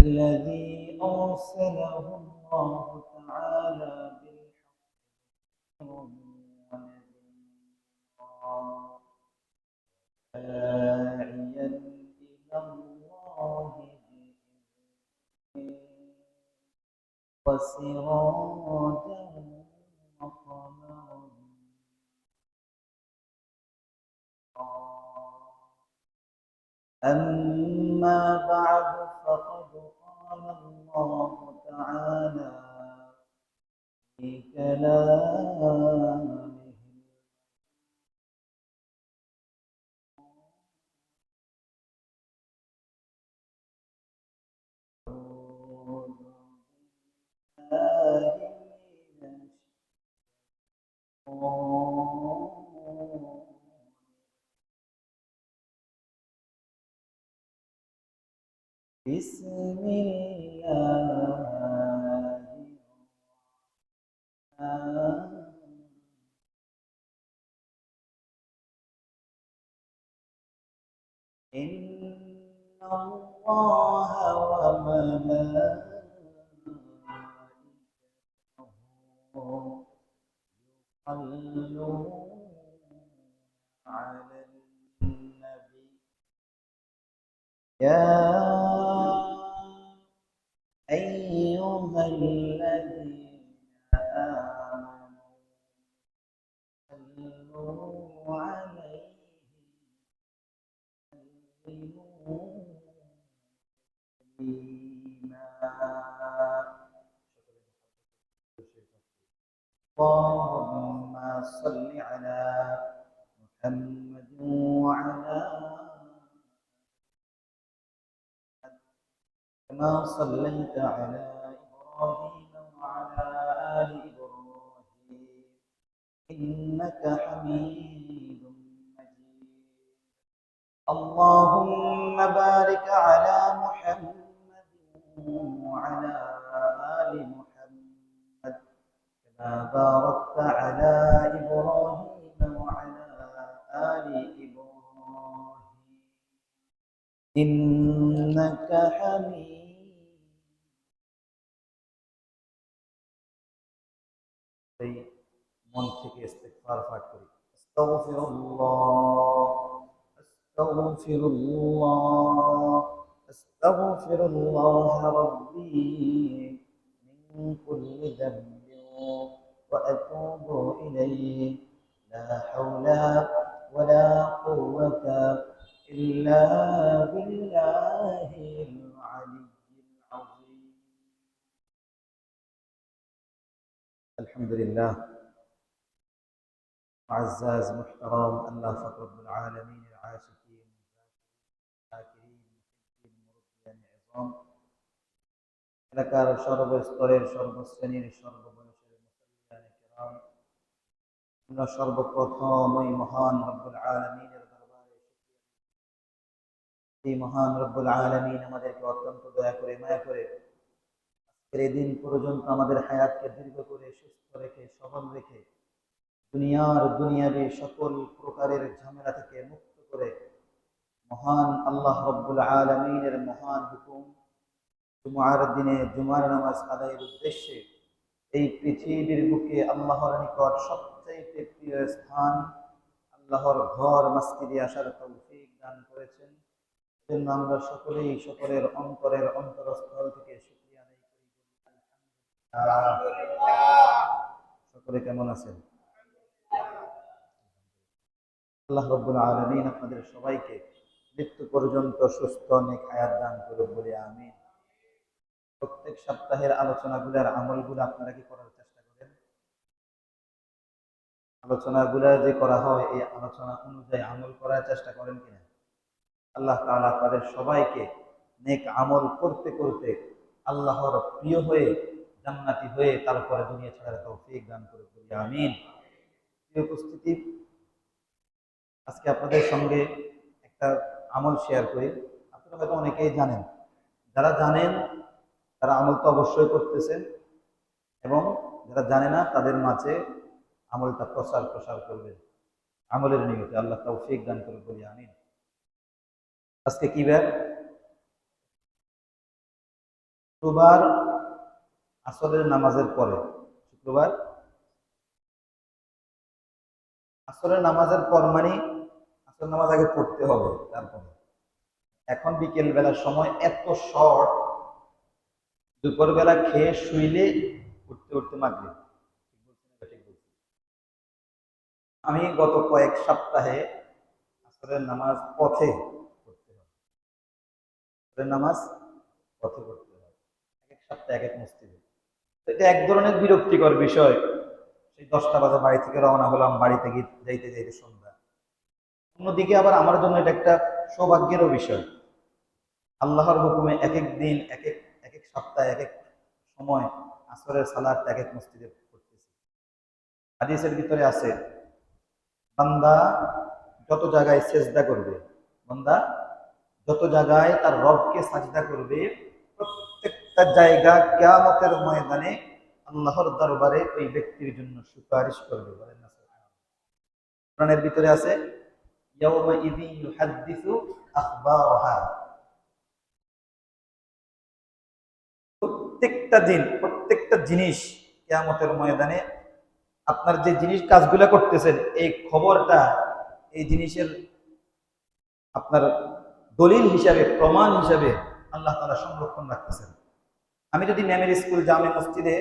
الذي أرسله الله تعالى بالحق ونذيرا داعيا إلى الله بإذنه وسراجا وقمرا أما بعد فقد قال الله تعالى في كلامه أعوذ بالله من الشيطان بسم الله إن الله وملائكته يصلون على النبي يا أيها الذين آمنوا صلوا عليه وسلموا تسليما اللهم صل على محمد وعلى كما صليت على إبراهيم وعلى آل إبراهيم إنك حميد مجيد اللهم بارك على محمد وعلى آل محمد كما باركت على إبراهيم وعلى آل إبراهيم إنك حميد মন থেকে ইস্তিগফার পাঠ করি আস্তাগফিরুল্লাহ আস্তাগফিরুল্লাহ আস্তাগফিরুল্লাহ রাব্বি মিন কুল্লি যামবিন ওয়া আতুবু ইলাইহি লা হাওলা ওয়া লা কুওয়াতা ইল্লা বিল্লাহিল আলিয়্যিল আযীম আলহামদুলিল্লাহ معزز محترم الله فقر رب العالمين العاشقين الذاكرين المحبين المربيين عظام এলাকার সর্বস্তরের সর্বশ্রেণীর সর্ববয়সের মুসলিয়ান কিরাম আমরা সর্বপ্রথম ওই মহান রব্বুল আলামিনের দরবারে এই মহান রব্বুল আলামিন আমাদেরকে অত্যন্ত দয়া করে মায়া করে আজকের এই দিন পর্যন্ত আমাদের হায়াতকে দীর্ঘ করে সুস্থ রেখে সবল রেখে দুনিয়াবি সকল প্রকারের ঝামেলা থেকে মুক্ত করে মহান আল্লাহ রব্বুল আলামিনের মহান হুকুম জুমার দিনে জুমার নামাজ আদায়ের উদ্দেশ্যে এই পৃথিবীর বুকে আল্লাহর নিকট সবচেয়ে প্রিয় স্থান আল্লাহর ঘর মসজিদে আসার তৌফিক দান করেছেন এজন্য আমরা সকলেই সকলের অন্তরের অন্তরস্থল থেকে শুকরিয়া আদায় করি আলহামদুলিল্লাহ সকলে কেমন আছেন আল্লাহ রাব্বুল আলামিন আপনাদের সবাইকে মৃত্যু পর্যন্ত সুস্থ নেক হায়াত দান করুন বলে আমিন প্রত্যেক সপ্তাহের আলোচনাগুলোর আমলগুলো আপনারা কি করার চেষ্টা করেন আলোচনাগুলো যে করা হয় এই আলোচনা অনুযায়ী আমল করার চেষ্টা করেন কিনা আল্লাহ তাআলা আপনাদের সবাইকে নেক আমল করতে করতে আল্লাহর প্রিয় হয়ে জান্নাতি হয়ে তারপরে দুনিয়া ছাড়ার তৌফিক দান করুন বলে আমিন প্রিয় উপস্থিতি আজকে আপনাদের সঙ্গে একটা আমল শেয়ার করি আপনারা হয়তো অনেকেই জানেন যারা জানেন তারা আমল তো অবশ্যই করতেছেন এবং যারা জানে না তাদের মাঝে আমলটা প্রসার করবেন আমলের নিয়তে আল্লাহ তৌফিক দান করুন বলি আমিন আজকে কি বার শুক্রবার আসরের নামাজের পরে, শুক্রবার আসরের নামাজের পর মানে আসর নামাজ আগে পড়তে হবে, তারপরে এখন বিকেল বেলার সময় এত শর্ট, দুপুরবেলা খেয়ে শুইলে উঠতে উঠতে মাগরিব। আমি গত কয়েক সপ্তাহে আসরের নামাজ পথে পড়তে হবে, আসরের নামাজ পথে পড়তে হবে, এক সপ্তাহে এক এক মসজিদে। এটা এক ধরনের বিরক্তিকর বিষয়। সেই 10টা বাজে বাড়ি থেকে রওনা হলাম, বাড়িতে যাইতে যাইতে সন্ধ্যা। অন্যদিকে আবার আমার জন্য এটা একটা সৌভাগ্যেরও বিষয়। আল্লাহর হুকুমে এক এক দিন এক এক এক এক সপ্তাহে এক এক সময় আসরের সালাত এক এক মসজিদে পড়তেছি। হাদিসের ভিতরে আছে, বান্দা যত জায়গায় সেজদা করবে, বান্দা যত জায়গায় তার রবকে সাজদা করবে, প্রত্যেকটা জায়গা কিয়ামতের ময়দানে আল্লাহর দরবারে ওই ব্যক্তির জন্য সুপারিশ করবে। বলেন না সুবহানাল্লাহ। কোরআনের ভিতরে আছে, ইয়াউমা ইযিন ইউহাদ্দিসু আখবারাহা। প্রত্যেকটা দিন, প্রত্যেকটা জিনিস কিয়ামতের ময়দানে আপনার যে জিনিস কাজগুলো করতেছেন, এই খবরটা, এই জিনিসের আপনার দলিল হিসাবে, প্রমাণ হিসাবে আল্লাহ তাআলা সংরক্ষণ রাখতেছেন। আমি যদি ম্যামের স্কুল জামে মসজিদে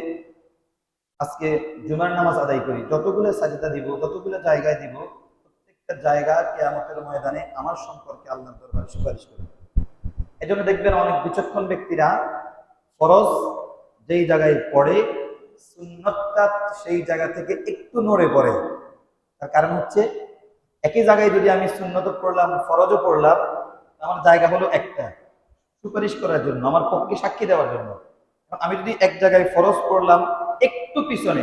আজকে জুমার নামাজ আদায় করি, যতগুলো সাজদা দিব, যতগুলো জায়গায় দিব, প্রত্যেকটা জায়গা কিয়ামতের ময়দানে আমার সম্পর্কে আল্লাহর দরবারে সুপারিশ করবে। এজন্য দেখবেন অনেক বিচক্ষণ ব্যক্তিরা ফরজ যেই জায়গায় পড়ে, সুন্নতটা সেই জায়গা থেকে একটু নড়ে পড়ে। তার কারণ হচ্ছে, একই জায়গায় যদি আমি সুন্নত পড়লাম, ফরজও পড়লাম, আমার জায়গা হলো একটা, সুপারিশ করার জন্য, আমার পক্ষে সাক্ষী দেওয়ার জন্য। আমি যদি এক জায়গায় ফরজ পড়লাম, একটু পিছনে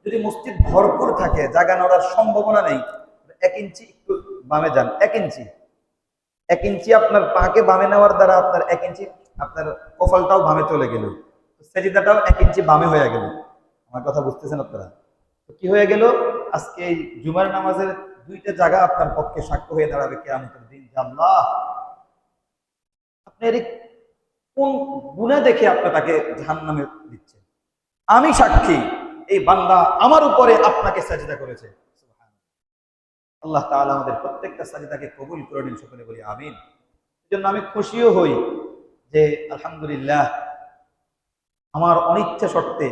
যদি মসজিদ ভরপুর থাকে, জায়গা নড়ার সম্ভাবনা নেই, 1 ইঞ্চি একটু বামে যান, 1 ইঞ্চি, 1 ইঞ্চি আপনার পাকে বামে নেওয়ার দ্বারা আপনার 1 ইঞ্চি আপনার কপালটাও বামে চলে গেল, সেজদাটাও 1 ইঞ্চি বামে হয়ে গেল। আমার কথা বুঝতেছেন আপনারা? তো কি হয়ে গেল, আজকে এই জুমার নামাজের 2টা জায়গা আপনার পক্ষে সাক্ষ্য হয়ে দাঁড়াবে কিয়ামতের দিন। আল্লাহ আপনি কোন গুনাহ দেখে আপনি তাকে জাহান্নামে দিচ্ছেন? আমি সাক্ষী, এই বান্দা আমার উপরে আপনাকে সাজদা করেছে। আল্লাহ তাআলা আমাদের প্রত্যেকটা সাজদাকে কবুল করে নিন, সকলে বলি আমিন। এজন্য আমি খুশিও হই যে আলহামদুলিল্লাহ, আমার অনিচ্ছা সত্ত্বে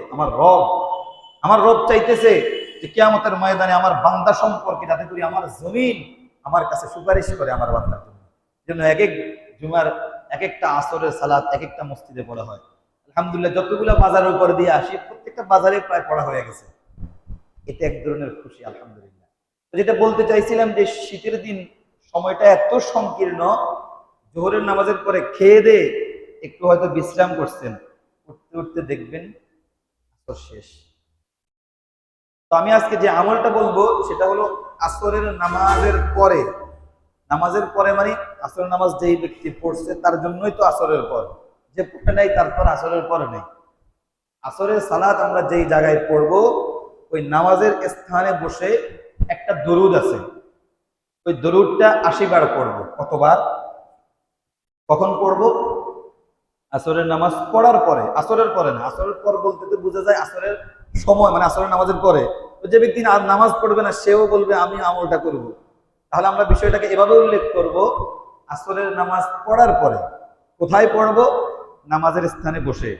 আমার রব চাইতেছে যে কিয়ামতের ময়দানে আমার বান্দা সম্পর্কে যাতে করে আমার জমিন আমার কাছে সুপারিশ করে আমার বান্দার জন্য। জন্য এক এক জুমার এক একটা আসরের সালাত এক একটা মসজিদে পড়া হয়। আলহামদুলিল্লাহ, যতগুলো বাজারের উপর দিয়ে আসি, প্রত্যেকটা বাজারে প্রায় পড়া হয়ে গেছে। এটা এক ধরনের খুশি, আলহামদুলিল্লাহ। তো যেটা বলতে চাইছিলাম যে শীতের দিন সময়টা এত সংকীর্ণ, জোহরের নামাজের পরে খেয়ে দিয়ে একটু হয়তো বিশ্রাম করছেন, উঠতে উঠতে দেখবেন আসর শেষ। তো আমি আজকে যে আমলটা বলবো সেটা হলো আসরের নামাজের পরে মানে আসরের নামাজ যেই ব্যক্তি পড়ছে তার জন্যই তো আসরের পর, যে পড়ে নাই তারপর আসরের পরে নেই। আসরের সালাত আমরা যেই জায়গায় পড়বো, ওই নামাজের স্থানে বসে একটা দরুদ আছে, ওই দরুদটা 80 বার পড়বো। কতবার? কখন পড়বো? আসরের নামাজ পড়ার পরে, আসরের পরে না। আসরের পর বলতে তো বোঝা যায় আসরের সময়, মানে আসরের নামাজের পরে। তো যে ব্যক্তি নামাজ পড়বে না সেও বলবে আমি আমলটা করব। তাহলে আমরা বিষয়টাকে এভাবে উল্লেখ করব, আসরের নামাজ পড়ার পরে। কোথায় পড়বো? নামাজের স্থানে বসে।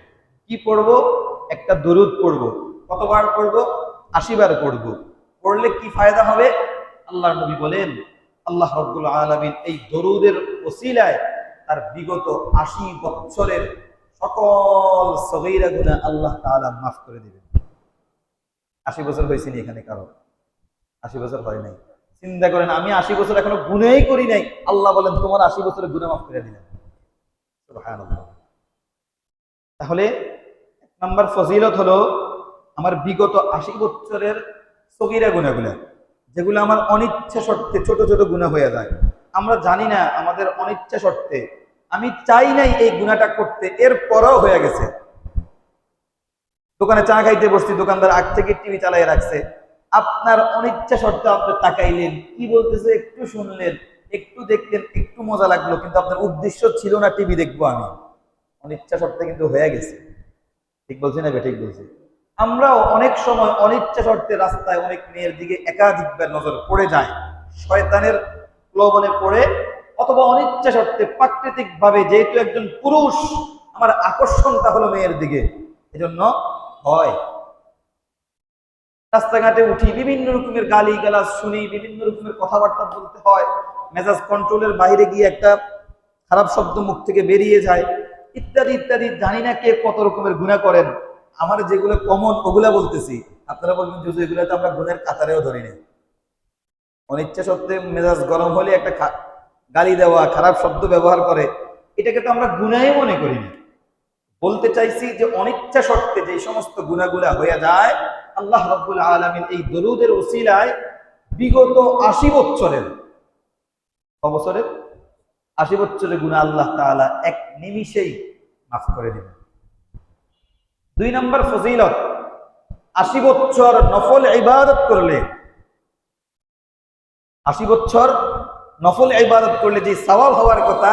কি পড়বো? একটা দরুদ পড়বো। কতবার পড়বো? 80 বার পড়বো। পড়লে কি ফায়দা হবে? আল্লাহর নবী বলেন, আল্লাহ রাব্বুল আলামিন এই দরুদের ওসিলায় তার বিগত 80 বছরের সকল সগীরা গুনাহ আল্লাহ তাআলা মাফ করে দিবেন। 80 বছর হয়েছে নি এখানে কারো? 80 বছর হয় নাই। চিন্তা করেন, আমি 80 বছর এখনো গুনাহই করি নাই, আল্লাহ বলেন তোমার 80 বছরের গুনাহ মাফ করে দিলেন। সুবহানাল্লাহ। তাহলে 1 নাম্বার ফজিলত হলো আমার বিগত 80 বছরের সগীরা গুনাহগুলো, যেগুলো আমার অনিচ্ছা সত্ত্বে ছোট ছোট গুনাহ হয়ে যায়। আমরা জানি না, আমাদের অনিচ্ছা সত্ত্বে, আমি চাই নাই এই গুনাহটা করতে, এর পরেও হয়ে গেছে। দোকানে চা খাইতে বসছি, দোকানদার আগ থেকে টিভি চালিয়ে রাখছে, আপনার অনিচ্ছা সত্ত্বেও আপনি তাকাইলেন, কি বলতেছে একটু শুনলেন, একটু দেখলেন, একটু মজা লাগলো, কিন্তু আপনার উদ্দেশ্য ছিল না টিভি দেখবো আমি, অনিচ্ছা সত্ত্বে কিন্তু হয়ে গেছে। ঠিক বলছি না? ঠিক বলছি। আমরাও অনেক সময় অনিচ্ছা শর্তে রাস্তায় অনেক মেয়ের দিকে একাধিকবার নজর পড়ে যায়, শয়তানের প্রলোভনে পড়ে, অথবা অনিচ্ছা শর্তে প্রাকৃতিক ভাবে, যেহেতু একজন পুরুষ আমার আকর্ষণটা হলো মেয়ের দিকে, এজন্য হয়। রাস্তাঘাটে উঠি, বিভিন্ন রকমের গালি গালাজ শুনি, বিভিন্ন রকমের কথাবার্তা বলতে হয়, মেজাজ কন্ট্রোলের বাইরে গিয়ে একটা খারাপ শব্দ মুখ থেকে বেরিয়ে যায়, ইত্যাদি ইত্যাদি। জানি না কে কত রকমের গুনাহ করেন। আমার যেগুলো কমন ওগুলা বলতেছি, আপনারা বলবেন যে এগুলো তো আমরা গুনাহের কাতারেও ধরি না। অনিচ্ছা সত্ত্বে মেজাজ গরম হলে একটা গালি দেওয়া, খারাপ শব্দ ব্যবহার করে, এটাকে তো আমরা গুনাহই মনে করি না। বলতে চাইছি যে অনিচ্ছা সত্ত্বে যে সমস্ত গুনাহগুলা হয়ে যায়, আল্লাহ রাব্বুল আলামিন এই দরুদের ওসিলায় বিগত ৮০ বছরের, বছরের ৮০ বছরের গুনাহ আল্লাহ তাআলা এক নিমিষেই মাফ করে দিবেন। ২ নম্বর ফজিলত, ৮০ বছর নফল ইবাদত করলে, ৮০ বছর নফল ইবাদত করলে যে সওয়াব হওয়ার কথা,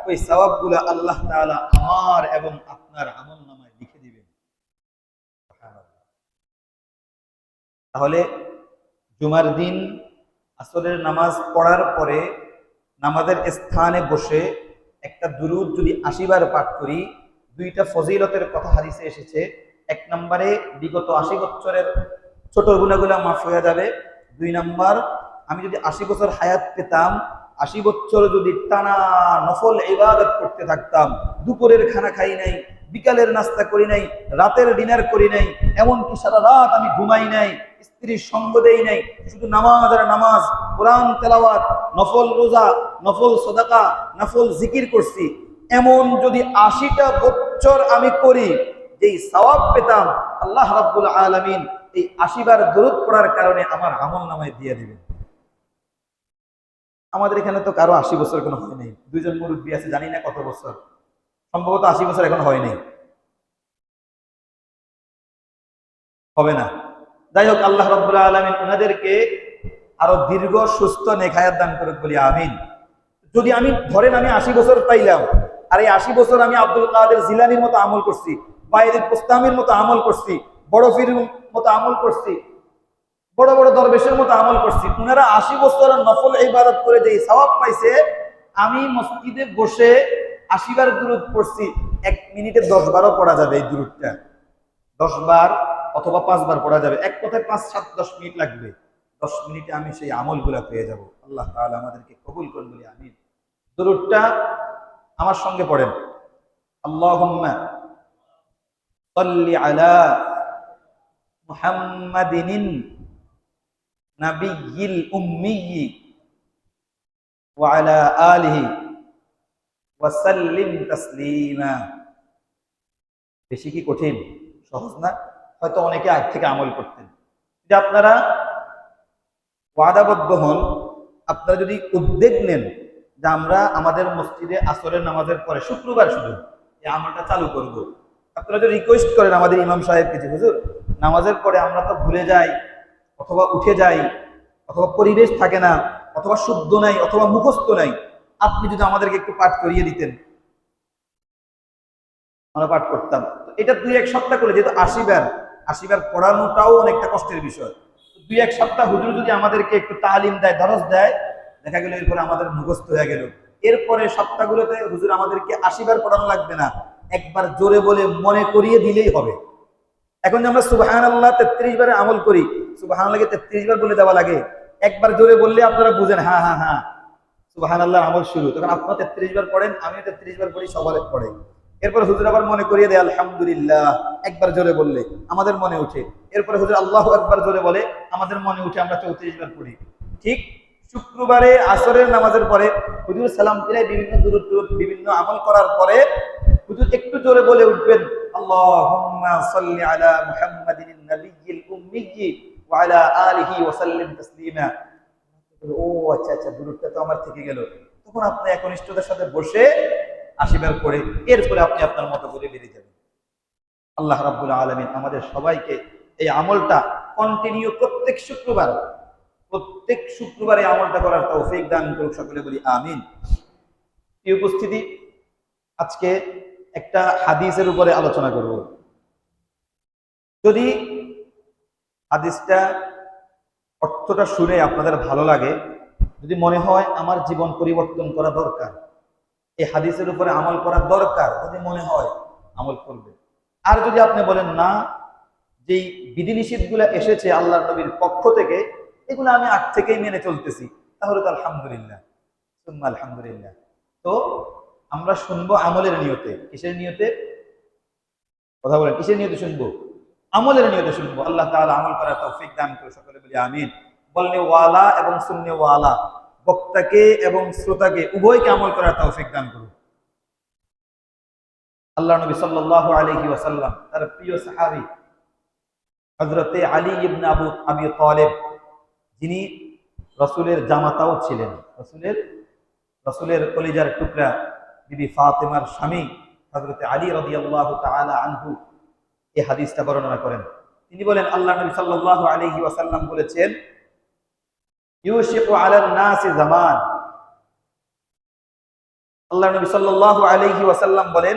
ওই সওয়াবগুলো আল্লাহ তাআলা আমার এবং আপনার আমলনামায় লিখে দিবেন। তাহলে জুমার দিন আসরের নামাজ পড়ার পরে নামাজের স্থানে বসে একটা দুরূদ যদি ৮০ বার পাঠ করি, 2টা ফজিলতের কথা হাদিসে এসেছে। 1 নম্বরে বিগত ৮০ বছরের ছোট গুনাহগুলো মাফ হয়ে যাবে। 2 নম্বর, আমি যদি ৮০ বছর হায়াত পেতাম, ৮০ বছর যদি টানা নফল ইবাদত করতে থাকতাম, দুপুরের খানা খাই নাই, বিকালের নাস্তা করি নাই, রাতের ডিনার করি নাই, এমনকি সারা রাত আমি ঘুমাই নাই, স্ত্রীর সঙ্গ দেই নাই, শুধু নামাজ আর নামাজ, কোরআন তেলাওয়াত, নফল রোজা, নফল সাদাকা, নফল জিকির করছি, এমন যদি ৮০টা বছর আমি করি, যেই সওয়াব পেতাম আল্লাহ রাব্বুল আলামিন এই ৮০ বার দরুদ পড়ার কারণে আমার আমলনামায় দিয়ে দিবেন। আমাদের এখানে তো কারো ৮০ বছর এখনো হয় নাই। 2জন মুরব্বী আছে, জানি না কত বছর, সম্ভবত ৮০ বছর এখন হয়নি, হবে না। যাই হোক, আল্লাহ রাব্বুল আলামিন ওনাদেরকে আরো দীর্ঘ সুস্থ নেক হায়াত দান করুক বলি আমিন। যদি আমি ধরেন আমি ৮০ বছর পাইলাম, আর এই ৮০ বছর আমি আব্দুল কাদের জিলানীর মতো আমল করছি, বাইরের পুস্তামির মতো আমল করছি, বড় পীরের মতো আমল করছি, বড় বড় দরবেশের মতো আমল করছি, ওনারা ৮০ বছর নফল ইবাদত করে যে সওয়াব পাইছে, আমি মসজিদে বসে ৮০ বার দুরূদ পড়ছি, 1 মিনিটে 10 বারও পড়া যাবে। এই দুরূদটা 10 বার অথবা 5 বার পড়া যাবে। এক কথায় 5-7-10 মিনিট লাগবে। 10 মিনিটে আমি সেই আমলগুলা পেয়ে যাব। আল্লাহ তাআলা আমাদেরকে কবুল করুন বলি আমিন। দুরূদটা আমার সঙ্গে পড়েন। আল্লাহুম্মা সাল্লি আলা মুহাম্মাদিন নাবিয়্যিল উম্মিয়্যি ওয়া আলা আলিহি ওয়া সাল্লিম তাসলিমা। বেশি কি কঠিন? সহজ না? হয়তো অনেকে আগ থেকে আমল করতেন। যদি আপনারা ওয়াদাবদ্ধ হন, আপনারা যদি উদ্যোগ নেন যে আমরা আমাদের মসজিদে আসরের নামাজের পরে শুক্রবার শুধু এই আমলটা চালু করব, আপনারা যদি রিকোয়েস্ট করেন আমাদের ইমাম সাহেবকে, যে হুজুর নামাজের পরে আমরা তো ভুলে যাই, অথবা উঠে যাই, অথবা পরিবেশ থাকে না, অথবা শুদ্ধ নাই, অথবা মুখস্থ নাই, আপনি যদি আমাদেরকে একটু পাঠ করিয়ে দিতেন, আমরা পাঠ করতাম। এটা 2-1 সপ্তাহ করে, যেহেতু ৮০ বার পড়ানোটাও অনেকটা কষ্টের বিষয়, 2-1 সপ্তাহ হুজুর যদি আমাদেরকে একটু তালিম দেয়, দরস দেয়, দেখা গেল এরপরে আমাদের মুখস্থ হয়ে গেল। এরপরে সপ্তাহগুলোতে হুজুর আমাদেরকে ৮০ বার পড়ানো লাগবে না, একবার জোরে বলে মনে করিয়ে দিলেই হবে। এখন যে আমরা সুবহানাল্লাহ 33 বারে আমল করি, সুবহানাল্লাহকে 33 বার বলে দেওয়া লাগে, একবার জোরে বললে আপনারা বুঝেন হ্যাঁ হ্যাঁ হ্যাঁ সুবহানাল্লাহর আমল শুরু, তখন আপনারা 33 বার পড়েন, আমিও 33 বার পড়ি, সবাই পড়ে। এরপর হুজুর আবার মনে করিয়ে দেয় আলহামদুলিল্লাহ, একবার জোরে বললে আমাদের মনে উঠে। এরপরে হুজুর আল্লাহু আকবার জোরে বলে, আমাদের মনে উঠে, আমরা 34 বার পড়ি। ঠিক শুক্রবারে আসরের নামাজের পরে হুজুর সালাম ফিরায় বিভিন্ন দুরূদ বিভিন্ন আমল করার পরে হুজুর একটু জোরে বলে উঠবেন, আল্লাহুম্মা সাল্লি আলা মুহাম্মাদিন নাবিয়্যিল উম্মিয়্যি ওয়া আলা আলিহি ওয়া সাল্লিম তাসলিমা। ও আচ্ছা আচ্ছা, দুরূদটা তো আমার থেকে গেল। তখন আপনি একনিষ্ঠতার সাথে বসে ৮০ বার পড়ে এরপরে আপনি আপনার মতো করে বেরিয়ে যাবেন। আল্লাহ রাব্বুল আলামিন আমাদের সবাইকে এই আমলটা কন্টিনিউ প্রত্যেক শুক্রবারে আমলটা করার তৌফিক দান করুক, সকলে বলি আমিন। এই উপস্থিতি, আজকে একটা হাদিসের উপরে আলোচনা করব। যদি হাদিসটা অর্থটা শুনে আপনাদের ভালো লাগে, যদি মনে হয় আমার জীবন পরিবর্তন করা দরকার, এই হাদিসের উপরে আমল করা দরকার, যদি মনে হয় আমল করবে। আর যদি আপনি বলেন না, যেই বিধিনিষেধগুলো এসেছে আল্লাহ নবীর পক্ষ থেকে এগুলো আমি আগ থেকেই মেনে চলতেছি, তাহলে তো আলহামদুলিল্লাহ, সুম্মা আলহামদুলিল্লাহ। তো আমরা শুনবো আমলের নিয়তে। কিসের নিয়তে? কথা বলেন, কিসের নিয়তে শুনবো? আমলের নিয়তে শুনবো। আল্লাহ তাআলা আমল করার তৌফিক দান করে, সকলে বলি আমিন। বলনে ওয়ালা এবং সুন্নে ওয়ালা, বক্তাকে এবং শ্রোতাকে উভয়কে আমল করার তৌফিক দান করুন। আল্লাহ নবী সাল্লাল্লাহু আলাইহি ওয়াসাল্লাম তার প্রিয় সাহাবী হযরতে আলী ইবনে আবি তালিব, যিনি রাসূলের জামাতাও ছিলেন, রাসূলের কলিজার টুকরা বিবি ফাতেমার স্বামী হযরতে আলী রাদিয়াল্লাহু তাআলা আনহু এই হাদিসটা বর্ণনা করেন। তিনি বলেন, আল্লাহ নবী সাল্লাল্লাহু আলাইহি ওয়াসাল্লাম বলেছেন, ইউশিকু আলান নাসি জামান। আল্লাহ নবী সাল্লাল্লাহু আলাইহি ওয়াসাল্লাম বলেন,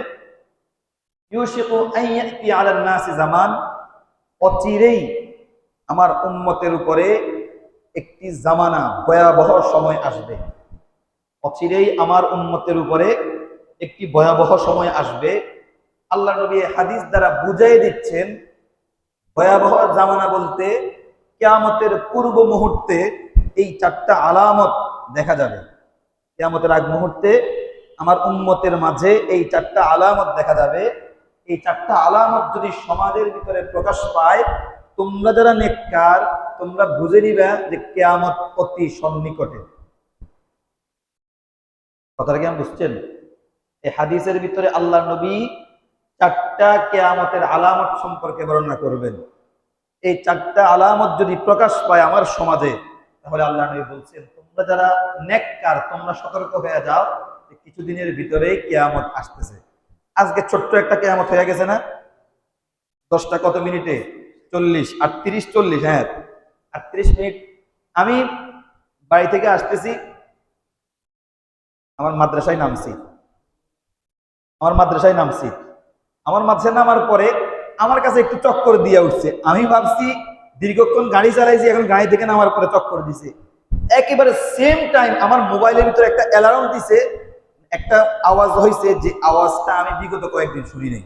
ইউশিকু আন ইয়াতি আলান নাসি জামান, অচিরেই আমার উম্মতের উপরে একটি জামানা, ভয়াবহ সময় আসবে। অচিরেই আমার উম্মতের উপরে একটি ভয়াবহ সময় আসবে। আল্লাহ নবী হাদিস দ্বারা বুঝাই দিচ্ছেন, ভয়াবহ জামানা বলতে কিয়ামতের পূর্ব মুহূর্তে এই চারটা আলামত দেখা যাবে। কিয়ামতের আগ মুহূর্তে আমার উম্মতের মাঝে এই চারটা আলামত দেখা যাবে। এই চারটা আলামত যদি সমাজের ভিতরে প্রকাশ পায়, তোমরা যারা নেককার, তোমরা বুঝে নিবা যে কিয়ামত অতি সন্নিকটে। কথাটা কেমন বুঝছেন? এই হাদিসের ভিতরে আল্লাহ নবী চারটা কিয়ামতের আলামত সম্পর্কে বর্ণনা করবেন। এই চারটা আলামত যদি প্রকাশ পায় আমার সমাজে, তাহলে আল্লাহ নবী বলছেন, তোমরা যারা নেককার, তোমরা সতর্ক হয়ে যাও যে কিছুদিনের ভিতরেই কিয়ামত আসতেছে। আজকে ছোট্ট একটা কিয়ামত হয়ে গেছে না? 10টা কত মিনিটে? 40, 38, 40, হ্যাঁ 38 মিনিট। আমি বাড়ি থেকে আসতেছি, আমার মাদ্রাসায় নামছি। আমার মাঝে নামার পরে আমার কাছে একটু চক্কর দিয়ে উঠছে। আমি ভাবছি দীর্ঘক্ষণ গাড়ি চালাইছি, এখন গাড়ি থেকে নামার পরে চক্কর দিছে। একেবারে সেম টাইম আমার মোবাইলের ভিতরে একটা অ্যালার্ম দিছে, একটা আওয়াজ হয়েছে, যে আওয়াজটা আমি বিগত কয়েকদিন শুনি নাই।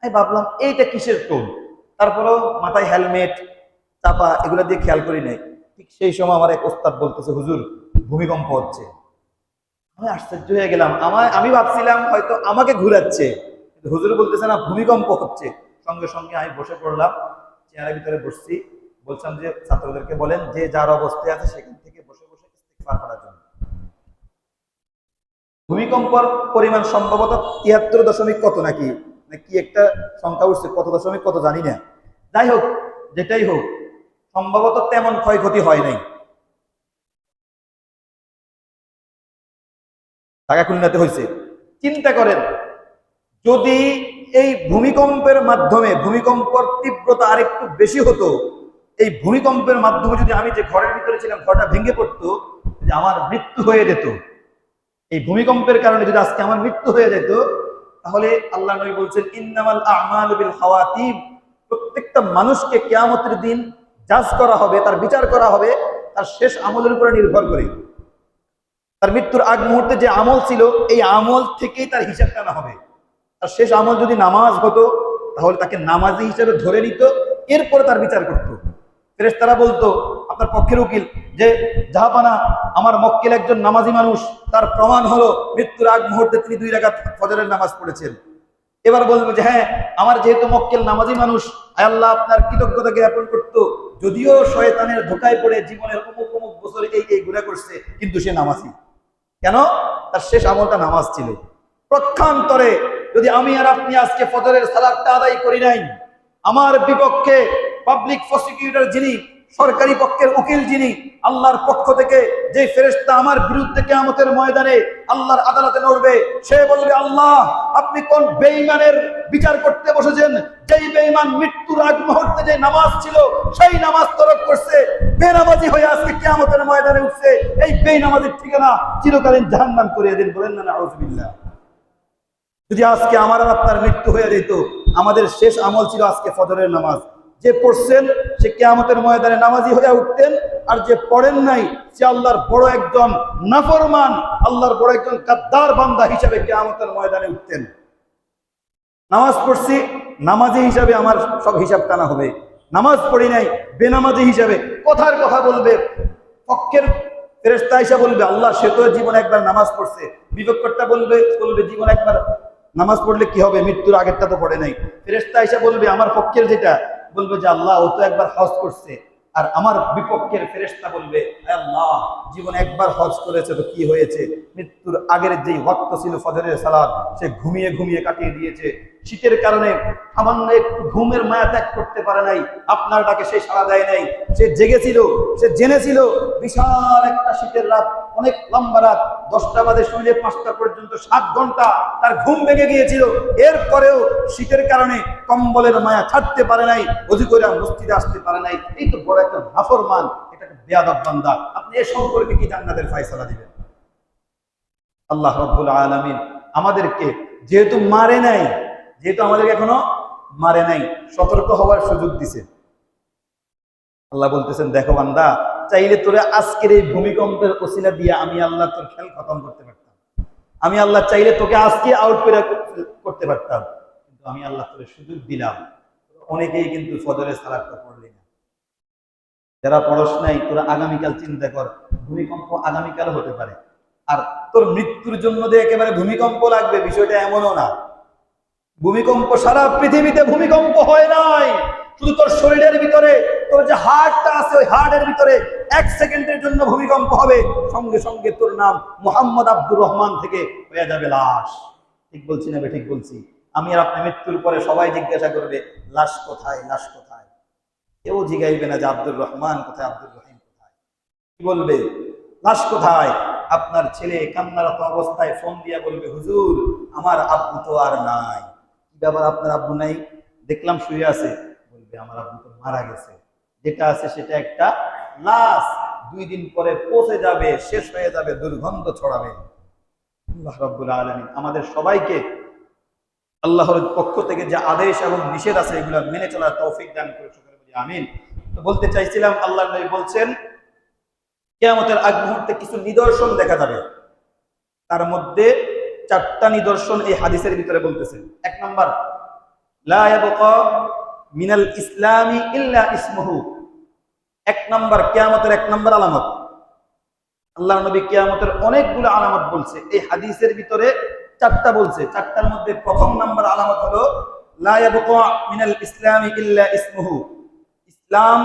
আমি ভাবলাম এইটা কিসের টোন, তারপরেও মাথায় হেলমেট চাপা, এগুলো দিয়ে খেয়াল করি নাই। ঠিক সেই সময় আমার এক ওস্তাদ বলতেছে, হুজুর ভূমিকম্প হচ্ছে। আমি আশ্চর্য হয়ে গেলাম। আমি ভাবছিলাম হয়তো আমাকে ঘুরাচ্ছে, কিন্তু হুজুর বলতেছে না, ভূমিকম্প হচ্ছে। সঙ্গে সঙ্গে আমি বসে পড়লাম, চেয়ারের ভিতরে বসছি। বলছিলাম যে ছাত্রদেরকে বলেন, যে যার অবস্থায় আছে সেখান থেকে বসে বসে ইস্তিগফার করার জন্য। ভূমিকম্পর পরিমাণ সম্ভবত 73 দশমিক কত নাকি নাকি একটা সংখ্যা উঠছে, কত দশমিক কত জানি না। যাই হোক, যেটাই হোক, সম্ভবত তেমন ক্ষয়ক্ষতি হয় নাই। ঢাকা খুলনাতে হয়েছে। চিন্তা করেন, যদি এই ভূমিকম্পের মাধ্যমে, ভূমিকম্পর তীব্রতা আরেকটু বেশি হতো, এই ভূমিকম্পের মাধ্যমে যদি আমি যে ঘরের ভিতরে ছিলাম ঘরটা ভেঙে পড়তো, যে আমার মৃত্যু হয়ে যেত, এই ভূমিকম্পের কারণে যদি আজকে আমার মৃত্যু হয়ে যেত, তাহলে আল্লাহ নবী বলছেন, ইন্নামাল আ'মালু বিল খাওয়াতিম, প্রত্যেকটা মানুষকে কিয়ামতের দিন জাজ করা হবে, তার বিচার করা হবে তার শেষ আমলের উপরে নির্ভর করে। তার মৃত্যুর আগ মুহূর্তে যে আমল ছিল, এই আমল থেকেই তার হিসাব টানা হবে। তার শেষ আমল যদি নামাজ হতো, তাহলে তাকে নামাজি হিসেবে ধরে নিত, এরপরে তার বিচার করত। ফেরেশতারা বলতো, আপনার পক্ষের উকিল, যে জাহাপানা, আমার মক্কেল একজন নামাজি মানুষ, তার প্রমাণ হলো মৃত্যুর আগ মুহূর্তে তিনি 2 রাকাত ফজরের নামাজ পড়েছেন। এবার বলবো যে হ্যাঁ, আমার যেহেতু মক্কেল নামাজি মানুষ, আল্লাহ আপনার কৃতজ্ঞতা জ্ঞাপন করতো, যদিও শয়তানের ধোকায় পড়ে জীবনের অমুক অমুক বছরে এই গুনাহ করছে, কিন্তু সে নামাজি। কেন? তার শেষ আমলটা নামাজ ছিল। পক্ষান্তরে যদি আমি আর আপনি আজকে ফজরের সালাতটা আদায় করি নাই, আমার বিপক্ষে পাবলিক প্রসিকিউটর যিনি, সরকারি পক্ষের উকিল যিনি, আল্লাহর পক্ষ থেকে যে ফেরেশতা আমার বিরুদ্ধে কিয়ামতের ময়দানে আল্লাহর আদালতে লড়বে, সে বলবে, আল্লাহ আপনি কোন বেঈমানের বিচার করতে বসেছেন? যেই বেঈমান মৃত্যুর আগ মুহূর্তে যে নামাজ ছিল সেই নামাজ তরক করছে, বেনামাজি হয়ে আজকে কিয়ামতের ময়দানে উঠছে, এই বেনামাজির ঠিকানা চিরকালীন জাহান্নাম করিয়ে দিন। বলেন না নাউযুবিল্লাহ। যদি আজকে আমার আর আপনার মৃত্যু হয়ে যেত, আমাদের শেষ আমল ছিল আজকে ফজরের নামাজ, যে পড়ছেন সে কিয়ামতের ময়দানে নামাজি হয়ে উঠতেন, আর যে পড়েন নাই সে আল্লাহর বড় একজন নাফরমান, আল্লাহর বড় একজন গাদ্দার বান্দা হিসেবে কিয়ামতের ময়দানে উঠতেন। নামাজ পড়ছি নামাজি হিসাবে আমার সব হিসাব টানা হবে, নামাজ পড়ি নাই বেনামাজি হিসাবে কথার কথা বলবে, পক্ষের ফেরেশতা এসে বলবে আল্লাহ সে তো জীবনে একবার নামাজ পড়ছে, বিপক্ষটা বলবে জীবন একবার নামাজ পড়লে কি হবে, মৃত্যুর আগেরটা তো পড়ে নাই। ফেরেশতা এসে বলবে আমার পক্ষের যেটা, বলবে যে আল্লাহ ও তো একবার হজ করছে। আর আমার বিপক্ষের ফেরেশতা বলবে আল্লাহ জীবনে একবার হজ করেছে তো কি হয়েছে, মৃত্যুর আগের যেই ওয়াক্ত ছিল ফজরের সালাত সে ঘুমিয়ে ঘুমিয়ে কাটিয়ে দিয়েছে, শীতের কারণে সামান্য একটু ঘুমের মায়া ত্যাগ করতে পারে নাই, আপনার ডাকে সে সাড়া দেয় নাই, সে জেগেছিল, সে জেনেছিল বিশাল একটা শীতের রাত, অনেক লম্বা রাত, 10টা বাজে শুইলে 5টা পর্যন্ত 7 ঘন্টা তার ঘুম ভেঙে গিয়েছিল, এরপরেও শীতের কারণে কম্বলের মায়া ছাড়তে পারে নাই, ওযু করে মসজিদে আসতে পারে নাই। এই তো বড় একটা নাফরমান, এটা একটা বেয়াদব বান্দা, আপনি এ সম্পর্কে কি জান্নাতের ফয়সালা দিবেন? আল্লাহ রাব্বুল আলামিন আমাদেরকে যেহেতু মারে নাই, যেহেতু আমাদেরকে এখনো মারে নাই, সতর্ক হওয়ার সুযোগ দিছে। আল্লাহ বলতেছেন দেখো বান্দা, চাইলে তোরে আজকের এই ভূমিকম্পের ওসিলা দিয়ে আমি আল্লাহ তোর খেল খতম করতে পারতাম, আমি আল্লাহ চাইলে তোকে আজকে আউট করে করতে পারতাম, কিন্তু আমি আল্লাহ তোরে সুযোগ দিলাম। অনেকেই কিন্তু ফজরের সালাতটা পড়লি না, যারা পড়স নাই তোরা আগামীকাল চিন্তা কর, ভূমিকম্প আগামীকাল হতে পারে, আর তোর মৃত্যুর জন্য যে একেবারে ভূমিকম্প লাগবে বিষয়টা এমনও না। ভূমিকম্প সারা পৃথিবীতে ভূমিকম্প হয় নাই, শুধু তোর শরীরের ভিতরে তোর যে হার্টটা আছে ওই হার্টের ভিতরে 1 সেকেন্ডের জন্য ভূমিকম্প হবে, সঙ্গে সঙ্গে তোর নাম মোহাম্মদ আব্দুর রহমান থেকে হয়ে যাবে লাশ। ঠিক বলছি না? ঠিক বলছি। আমি আর আপনি মৃত্যুর পরে সবাই জিজ্ঞাসা করবে লাশ কোথায়, লাশ কোথায়? কেউ জিগাইবে না যে আব্দুর রহমান কোথায়, আব্দুর রহিম কোথায়। কি বলবে? লাশ কোথায়? আপনার ছেলে কান্নারত অবস্থায় ফোন দিয়া বলবে হুজুর আমার আব্বু তো আর নাই। কি ব্যাপার আপনার আব্বু নাই? দেখলাম শুয়ে আছে। বলবে আমার আব্বু তো মারা গেছে, যেটা আছে সেটা একটা লাশ, 2 দিন পরে পচে যাবে, শেষ হয়ে যাবে, দুর্গন্ধ ছড়াবে। আল্লাহ রাব্বুল আলামিন আমাদের সবাইকে আল্লাহর পক্ষ থেকে যে আদেশ এবং নিষেধ আছে এগুলো মেনে চলার তৌফিক দান করে, সকলে বলি আমিন। তো বলতে চাইছিলাম আল্লাহর নবী বলছেন কিয়ামতের আগ মুহূর্তে কিছু নিদর্শন দেখা যাবে, তার মধ্যে 4টা নিদর্শন এই হাদিসের ভিতরে বলতেছেন। 1 নাম্বার, লা ইয়াবকা মিনাল ইসলামি ইল্লা ইসমুহু। 1 নাম্বার কিয়ামতের 1 নাম্বার আলামত, আল্লাহর নবী কিয়ামতের অনেকগুলো আলামত বলছে, এই হাদিসের ভিতরে 4টা বলছে। 4টার মধ্যে প্রথম নাম্বার আলামত হলো লা ইয়াবকা মিনাল ইসলামি ইল্লা ইসমুহু। ইসলাম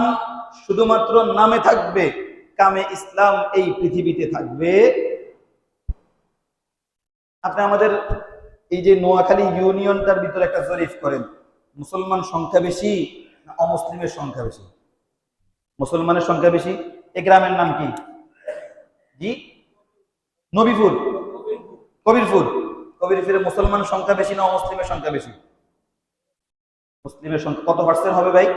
শুধুমাত্র নামে থাকবে, কামে ইসলাম এই পৃথিবীতে থাকবে। আপনি আমাদের এই যে নোয়াখালী ইউনিয়নটার ভিতরে একটা জরিপ করেন, মুসলমান সংখ্যা বেশি না অমুসলিমের সংখ্যা বেশি? মুসলমানের সংখ্যা বেশি। এই গ্রামের নাম কি? জি, নবীপুর, কবিরপুর। কবিরপুরে মুসলমান সংখ্যা বেশি না অমুসলিমের সংখ্যা বেশি? মুসলিমের সংখ্যা কত পার্সেন্ট হবে ভাই?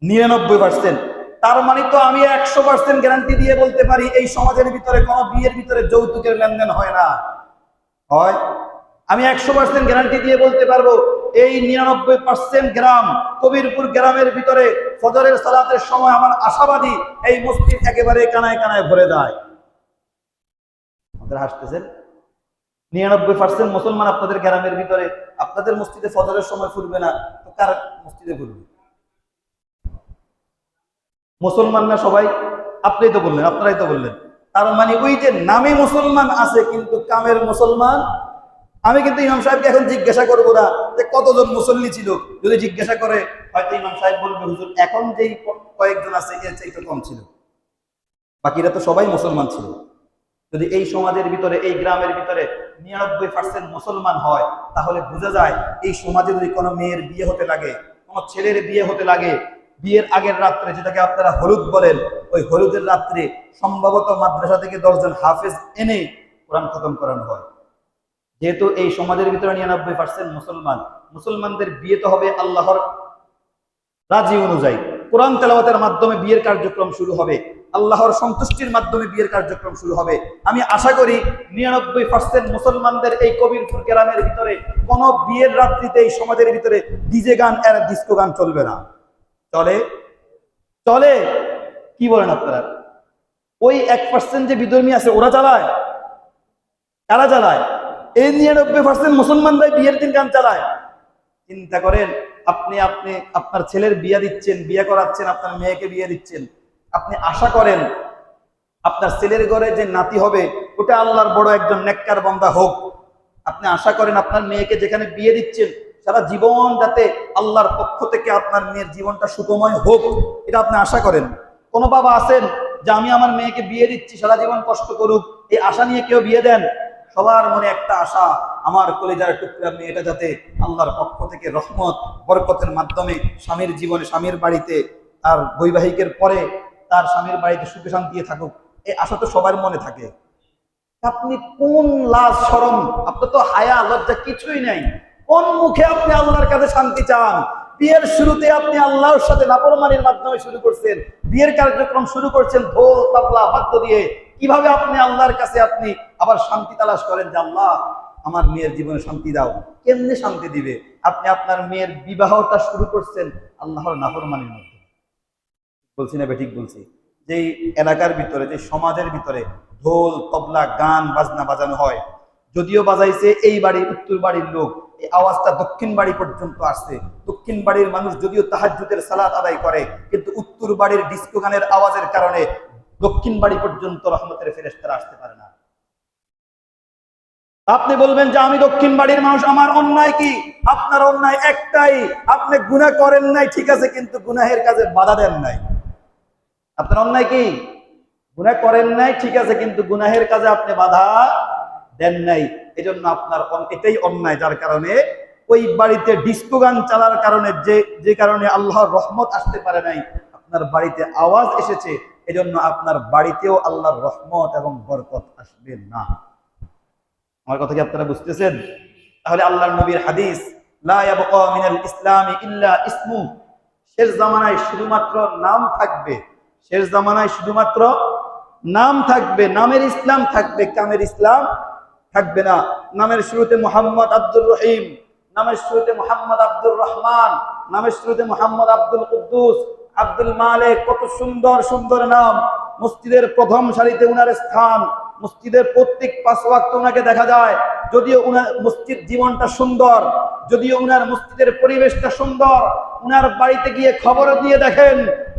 99%। তার মানে তো আমি 100% গ্যারান্টি দিয়ে বলতে পারি এই সমাজের ভিতরে কোনো বিয়ের ভিতরে যৌতুকের লেনদেন হয় না। হয়? আমি 100% গ্যারান্টি দিয়ে বলতে পারবো এই 99% গ্রাম, কবিরপুর গ্রামের ভিতরে ফজরের সালাতের সময় আমার আশাবাদী এই মসজিদ একেবারে কানায় কানায় ভরে যায়। আপনারা হাসতেছেন? 99% মুসলমান আপনাদের গ্রামের ভিতরে, আপনাদের মসজিদে ফজরের সময় ফুরবে না তো কার মসজিদে ফুরবে? মুসলমান না সবাই? আপনিই তো বললেন, আপনারাই তো বললেন। তার মানে ওই যে নামে মুসলমান আছে কিন্তু কামের মুসলমান। আমি কিন্তু ইমাম সাহেবকে এখন জিজ্ঞাসা করবো না যে কতজন মুসল্লি ছিল, যদি জিজ্ঞাসা করে হয়তো ইমাম সাহেব বলবে হুজুর এখন যেই কয়েকজন আছে এর চাইতে কম ছিল, বাকিরা তো সবাই মুসলমান ছিল। যদি এই সমাজের ভিতরে এই গ্রামের ভিতরে 99% মুসলমান হয় তাহলে বোঝা যায় এই সমাজে যদি কোনো মেয়ের বিয়ে হতে লাগে, কোনো ছেলের বিয়ে হতে লাগে, বিয়ের আগের রাত্রে যেটাকে আপনারা হলুদ বলেন, ওই হলুদের রাত্রে সম্ভবত মাদ্রাসা থেকে 10 জন হাফেজ এনে কোরআন খতম করানো হয়। যেহেতু এই সমাজের ভিতরে 99% মুসলমান, মুসলমানদের বিয়ে তো হবে আল্লাহর রাজি অনুযায়ী, কোরআন তেলাওয়াতের মাধ্যমে বিয়ের কার্যক্রম শুরু হবে, আল্লাহর সন্তুষ্টির মাধ্যমে বিয়ের কার্যক্রম শুরু হবে। আমি আশা করি 99% মুসলমানদের এই কবিরপুর গ্রামের ভিতরে কোনো বিয়ের রাত্রিতে এই সমাজের ভিতরে ডিজে গান আর ডিস্কো গান চলবে না। চলে? চলে? কি বলেন আপনারা? ওই 1% যে বিধর্মী আছে ওরা চালায়? কারা চালায়? এই 99% মুসলমানরাই বিয়ের দিন গান চালায়। চিন্তা করেন, আপনি আপনি আপনার ছেলের বিয়ে দিচ্ছেন, বিয়ে করাচ্ছেন, আপনার মেয়েকে বিয়ে দিচ্ছেন, আপনি আশা করেন আপনার ছেলের ঘরে যে নাতি হবে ওটা আল্লাহর বড় একজন নেককার বান্দা হোক। আপনি আশা করেন আপনার মেয়েকে যেখানে বিয়ে দিচ্ছেন সারা জীবন যাতে আল্লাহর পক্ষ থেকে আপনার মেয়ের জীবনটা সুখময় হোক, এটা আপনি আশা করেন? কোন বাবা আছেন যে আমি আমার মেয়েকে বিয়ে দিচ্ছি সারা জীবন কষ্ট করুক, এই আশা নিয়ে কেউ বিয়ে দেন? সবার মনে একটা আশা, আমার কলিজার টুকরা মেয়েটা যাতে আল্লাহর পক্ষ থেকে রহমত বরকতের মাধ্যমে স্বামীর জীবনে, স্বামীর বাড়িতে, তার বৈবাহিকের পরে তার স্বামীর বাড়িতে সুখে শান্তিতে থাকুক, এই আশা তো সবার মনে থাকে। আপনি কোন লাজ শরম, আপনার তো হায়া লজ্জা কিছুই নাই, কোন মুখে আপনি আল্লাহর কাছে শান্তি চান? বিয়ের শুরুতে আপনি আল্লাহর সাথে নাফরমানির মাধ্যমে শুরু করছেন, বিয়ের কার্যক্রম শুরু করছেন ঢোল তাবলা বাদ্য দিয়ে। কিভাবে আপনি আল্লাহর কাছে আপনি আবার শান্তি তালাশ করেন যে আল্লাহ আমার মেয়ের জীবনে শান্তি দাও? কেমনে শান্তি দিবে? আপনি আপনার মেয়ের বিবাহটা শুরু করছেন আল্লাহর নাফরমানির মধ্যে। বলছি না বেঠিক বলছি? যেই এলাকার ভিতরে, যে সমাজের ভিতরে ঢোল তবলা গান বাজনা বাজানো হয়, যদিও বাজাইছে এই বাড়ির উত্তর বাড়ির লোক, এই আওয়াজটা দক্ষিণ বাড়ি পর্যন্ত আসছে। দক্ষিণ বাড়ির মানুষ যদিও তাহাজ্জুদের সালাত আদায় করে, কিন্তু উত্তর বাড়ির ডিস্কো গানের আওয়াজের কারণে দক্ষিণ বাড়ি পর্যন্ত রহমতের ফেরেশতারা আসতে পারে না। আপনি বলবেন যে আমি দক্ষিণ বাড়ির মানুষ, আমার অন্যায় কি? আপনার অন্যায় একটাই, আপনি গুনাহ করেন নাই ঠিক আছে, কিন্তু গুনাহের কাজে বাধা দেন নাই। আপনার অন্যায় কি? গুনাহ করেন নাই ঠিক আছে, কিন্তু গুনাহের কাজে আপনি বাধা দেন নাই। এজন্য আপনার এটাই অন্যায়, যার কারণে ওই বাড়িতে ডিস্কো গান চালার কারণে যে কারণে আল্লাহর রহমত আসতে পারে নাই, আপনার বাড়িতে আওয়াজ এসেছে, এজন্য আপনার বাড়িতেও আল্লাহর রহমত এবং বরকত আসবে না। আমার কথা কি আপনারা বুঝতেছেন? তাহলে আল্লাহর নবীর হাদিস, লা ইয়াবকা মিনাল ইসলামি ইল্লা ইসমু, শেষ জামানায় শুধুমাত্র নাম থাকবে। শেষ জামানায় শুধুমাত্র নাম থাকবে, নামের ইসলাম থাকবে, কামের ইসলাম থাকবে না। নামের শুরুতে মোহাম্মদ আব্দুর রহিম, নামের শুরুতে মোহাম্মদ আব্দুর রহমান, নামের শুরুতে মোহাম্মদ আব্দুল কুদ্দুস, আব্দুল মালিক, কত সুন্দর সুন্দর নাম। মসজিদের প্রথম সারিতে উনার স্থান, মসজিদের প্রত্যেক 5 ওয়াক্ত উনাকে দেখা যায়। যদিও উনার মসজিদ জীবনটা সুন্দর, যদিও উনার মসজিদের পরিবেশটা সুন্দর, উনার বাড়িতে গিয়ে খবর দিয়ে দেখেন